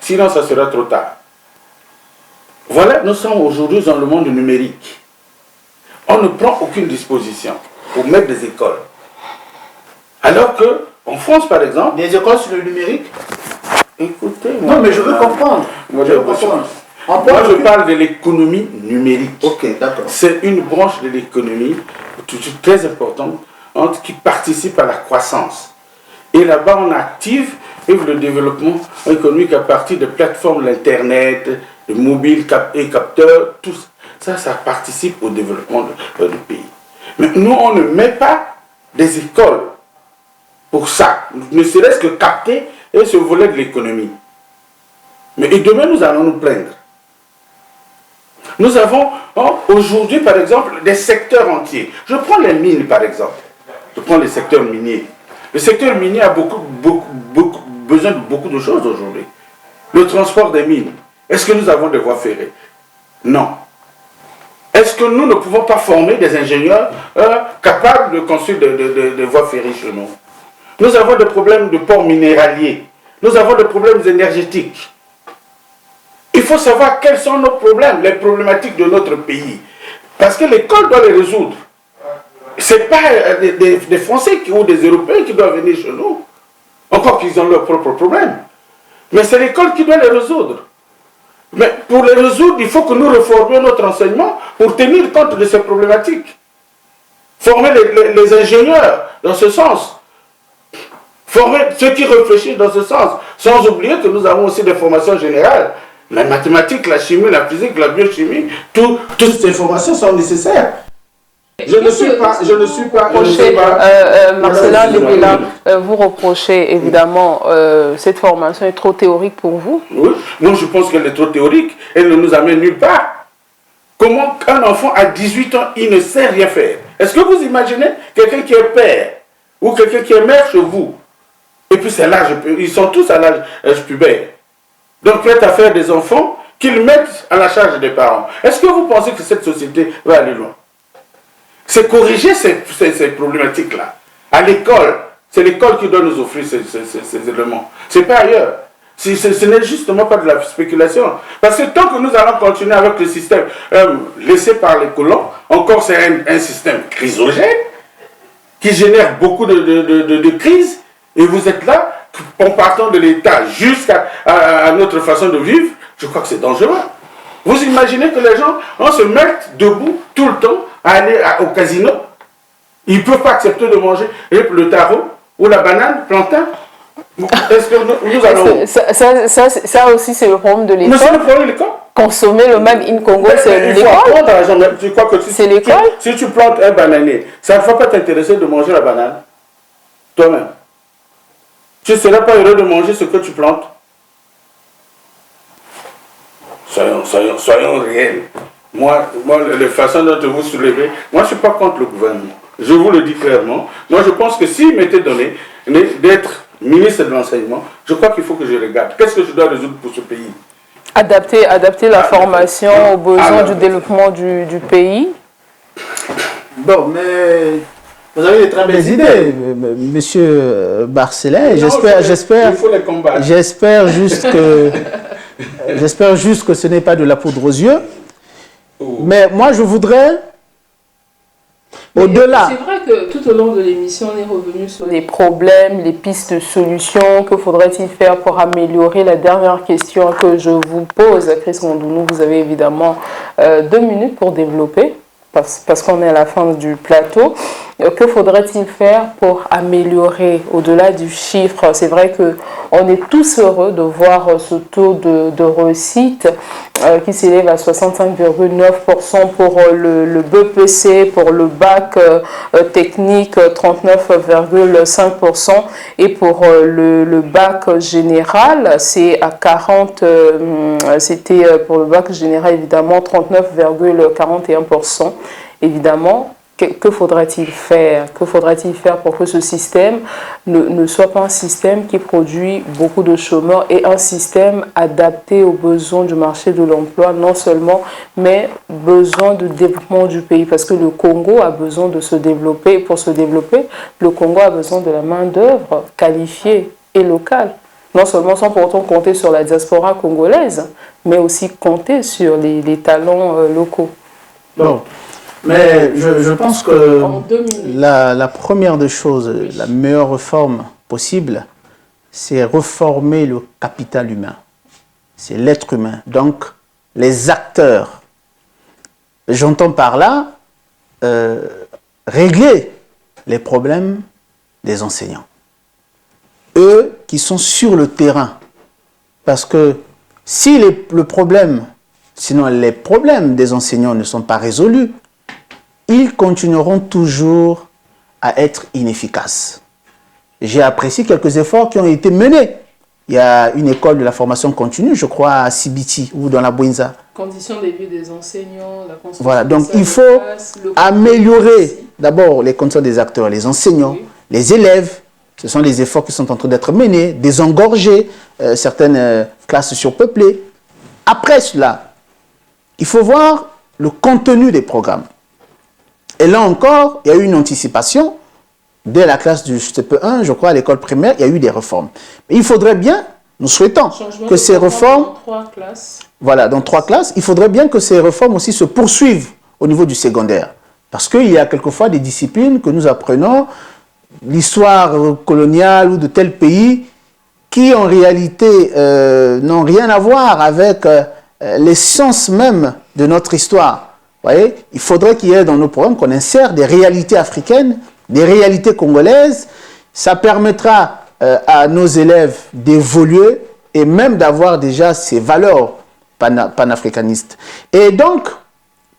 Sinon, ça sera trop tard. Voilà, nous sommes aujourd'hui dans le monde numérique. On ne prend aucune disposition pour mettre des écoles. Alors qu'en France, par exemple... Des écoles sur le numérique? Écoutez... Non, mais je veux comprendre. Moi, je parle de l'économie numérique. Ok, d'accord. C'est une branche de l'économie très importante qui participe à la croissance. Et là-bas, on active le développement économique à partir de plateformes, l'Internet, de mobiles et capteurs, tout ça. Ça participe au développement du pays. Mais nous, on ne met pas des écoles pour ça, ne serait-ce que capter ce volet de l'économie. Mais et demain, nous allons nous plaindre. Nous avons aujourd'hui, par exemple, des secteurs entiers. Je prends les mines, par exemple. Je prends les secteurs miniers. Le secteur minier a besoin de beaucoup de choses aujourd'hui. Le transport des mines. Est-ce que nous avons des voies ferrées? Non. Est-ce que nous ne pouvons pas former des ingénieurs capables de construire des voies ferrées chez nous? Nous avons des problèmes de ports minéraliers. Nous avons des problèmes énergétiques. Il faut savoir quels sont nos problèmes, les problématiques de notre pays. Parce que l'école doit les résoudre. Ce n'est pas des Français ou des Européens qui doivent venir chez nous. Encore qu'ils ont leurs propres problèmes. Mais c'est l'école qui doit les résoudre. Mais pour les résoudre, il faut que nous reformions notre enseignement pour tenir compte de ces problématiques. Former les ingénieurs dans ce sens. Former ceux qui réfléchissent dans ce sens. Sans oublier que nous avons aussi des formations générales. La mathématique, la chimie, la physique, la biochimie, toutes ces formations sont nécessaires. Je ne suis pas. Marcelin Lebela, vous reprochez évidemment cette formation est trop théorique pour vous? Oui, moi je pense qu'elle est trop théorique. Elle ne nous amène nulle part. Comment un enfant à 18 ans, il ne sait rien faire? Est-ce que vous imaginez quelqu'un qui est père ou quelqu'un qui est mère chez vous? Et puis c'est l'âge, ils sont tous à l'âge pubère. Donc prêt à faire des enfants qu'ils mettent à la charge des parents. Est-ce que vous pensez que cette société va aller loin? C'est corriger ces problématiques-là. À l'école, c'est l'école qui doit nous offrir ces éléments. C'est pas ailleurs. Ce n'est justement pas de la spéculation. Parce que tant que nous allons continuer avec le système laissé par les colons, encore c'est un système chrysogène qui génère beaucoup de crises. Et vous êtes là, en partant de l'État jusqu'à notre façon de vivre, je crois que c'est dangereux. Vous imaginez que les gens se mettent debout tout le temps à aller au casino? Ils ne peuvent pas accepter de manger le taro ou la banane, plantain. Est-ce que nous allons... Ça aussi, c'est le problème de l'école. Mais c'est le problème de l'école. Consommer le Made in Congo, c'est l'école. Tu crois que c'est l'école. Si tu plantes un bananier, ça ne va pas t'intéresser de manger la banane toi-même. Tu ne seras pas heureux de manger ce que tu plantes. Soyons réels. Moi, la façon dont vous soulevez, moi je ne suis pas contre le gouvernement. Je vous le dis clairement. Moi je pense que s'il m'était donné d'être ministre de l'enseignement, je crois qu'il faut que je regarde. Qu'est-ce que je dois résoudre pour ce pays? Adapter la formation aux besoins du développement du pays. Bon, mais vous avez de très belles idées, monsieur Marcelin. J'espère juste que ce n'est pas de la poudre aux yeux. Mais moi, je voudrais, au-delà... C'est vrai que tout au long de l'émission, on est revenu sur les problèmes, les pistes de solutions. Que faudrait-il faire pour améliorer? La dernière question que je vous pose, Chris Ngondounou, vous avez évidemment 2 minutes pour développer, parce qu'on est à la fin du plateau. Que faudrait-il faire pour améliorer au-delà du chiffre? C'est vrai qu'on est tous heureux de voir ce taux de réussite qui s'élève à 65,9% pour le BEPC, pour le bac technique 39,5% et pour le bac général c'est à 40, c'était pour le bac général évidemment 39,41%. Évidemment, que faudrait-il faire? Que faudrait-il faire pour que ce système ne soit pas un système qui produit beaucoup de chômeurs et un système adapté aux besoins du marché de l'emploi, non seulement, mais besoin de développement du pays. Parce que le Congo a besoin de se développer. Et pour se développer, le Congo a besoin de la main-d'œuvre qualifiée et locale. Non seulement sans pour autant compter sur la diaspora congolaise, mais aussi compter sur les talents locaux. Bon. Mais je pense que la première des choses, la meilleure réforme possible, c'est reformer le capital humain. C'est l'être humain. Donc, les acteurs. J'entends par là régler les problèmes des enseignants. Eux qui sont sur le terrain. Parce que si le problème, sinon les problèmes des enseignants ne sont pas résolus, ils continueront toujours à être inefficaces. J'ai apprécié quelques efforts qui ont été menés. Il y a une école de la formation continue, je crois, à Sibiti ou dans la Bouinza. Conditions de vie des enseignants, la construction. Voilà, donc il faut améliorer d'abord les conditions des acteurs, les enseignants, les élèves. Ce sont les efforts qui sont en train d'être menés, désengorger certaines classes surpeuplées. Après cela, il faut voir le contenu des programmes. Et là encore, il y a eu une anticipation. Dès la classe du CP1, je crois, à l'école primaire, il y a eu des réformes. Mais il faudrait bien, nous souhaitons que ces réformes... Dans 3 classes. Voilà, dans 3 classes. Il faudrait bien que ces réformes aussi se poursuivent au niveau du secondaire. Parce qu'il y a quelquefois des disciplines que nous apprenons, l'histoire coloniale ou de tel pays, qui en réalité n'ont rien à voir avec l'essence même de notre histoire. Vous voyez, il faudrait qu'il y ait dans nos programmes qu'on insère des réalités africaines, des réalités congolaises. Ça permettra à nos élèves d'évoluer et même d'avoir déjà ces valeurs panafricanistes. Et donc,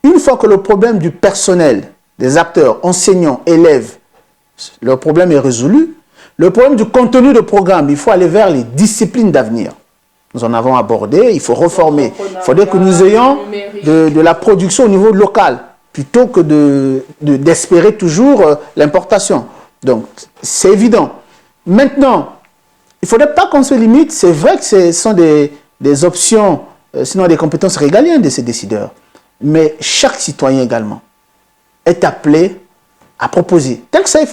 une fois que le problème du personnel, des acteurs, enseignants, élèves, le problème est résolu, le problème du contenu de programme, il faut aller vers les disciplines d'avenir. Nous en avons abordé, il faut reformer. Il faudrait que nous ayons de la production au niveau local, plutôt que d'espérer toujours l'importation. Donc, c'est évident. Maintenant, il ne faudrait pas qu'on se limite. C'est vrai que ce sont des options, sinon des compétences régaliennes de ces décideurs. Mais chaque citoyen également est appelé à proposer, tel que ça a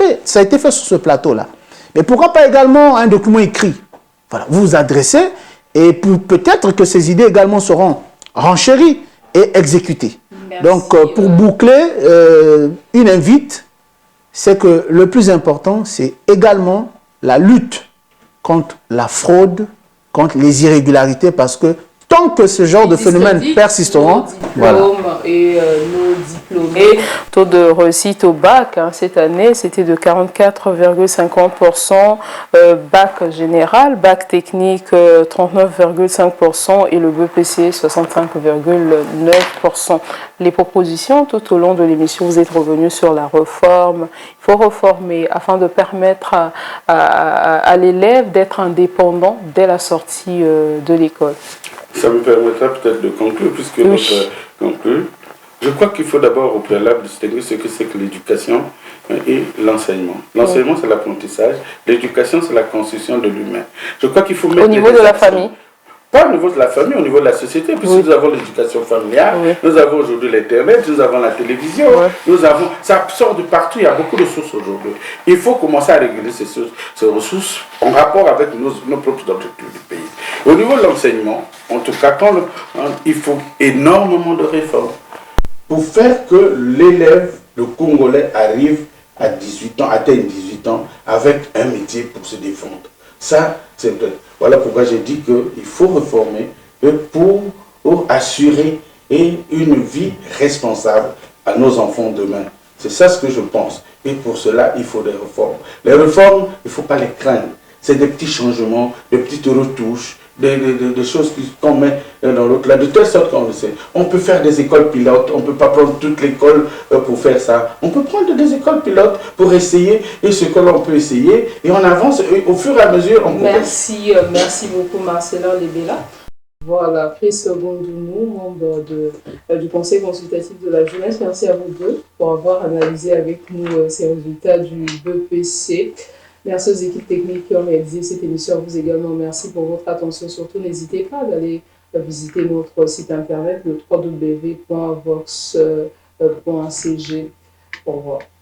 été fait sur ce plateau-là. Mais pourquoi pas également un document écrit? Voilà, vous vous adressez et peut-être que ces idées également seront renchéries et exécutées. Merci. Donc, pour boucler, une invite, c'est que le plus important, c'est également la lutte contre la fraude, contre les irrégularités, parce que tant que ce genre de phénomènes persisteront, voilà. Et nos diplômés, taux de réussite au bac, cette année, c'était de 44,50%, bac général, bac technique 39,5% et le BEPC 65,9%. Les propositions, tout au long de l'émission, vous êtes revenus sur la réforme. Il faut reformer afin de permettre à l'élève d'être indépendant dès la sortie de l'école. Ça me permettra peut-être de conclure, puisque notre conclut. Je crois qu'il faut d'abord au préalable distinguer ce que c'est que l'éducation et l'enseignement. L'enseignement, c'est l'apprentissage. L'éducation, c'est la construction de l'humain. Je crois qu'il faut mettre... Au niveau de la famille? Pas au niveau de la famille, au niveau de la société, puisque nous avons l'éducation familiale, nous avons aujourd'hui l'Internet, nous avons la télévision, nous avons... Ça sort de partout, il y a beaucoup de ressources aujourd'hui. Il faut commencer à réguler ces ressources en rapport avec nos propres objectifs du pays. Au niveau de l'enseignement, en tout cas, il faut énormément de réformes pour faire que l'élève, le Congolais, arrive à 18 ans, atteigne 18 ans, avec un métier pour se défendre. Ça, c'est vrai. Voilà pourquoi j'ai dit qu'il faut réformer pour assurer une vie responsable à nos enfants demain. C'est ça ce que je pense. Et pour cela, il faut des réformes. Les réformes, il ne faut pas les craindre. C'est des petits changements, des petites retouches, des choses qu'on met dans l'autre là, de telle sorte qu'on le sait. On peut faire des écoles pilotes, on ne peut pas prendre toute l'école pour faire ça. On peut prendre des écoles pilotes pour essayer, et ce que l'on peut essayer, et on avance, et au fur et à mesure, on Merci beaucoup Marcelin Lebela. Voilà, Chris Gondounou, membre du Conseil consultatif de la jeunesse. Merci à vous deux pour avoir analysé avec nous ces résultats du BEPC. Merci aux équipes techniques qui ont réalisé cette émission. À vous également, merci pour votre attention. Surtout, n'hésitez pas d'aller visiter notre site internet, le www.vox.cg. Au revoir.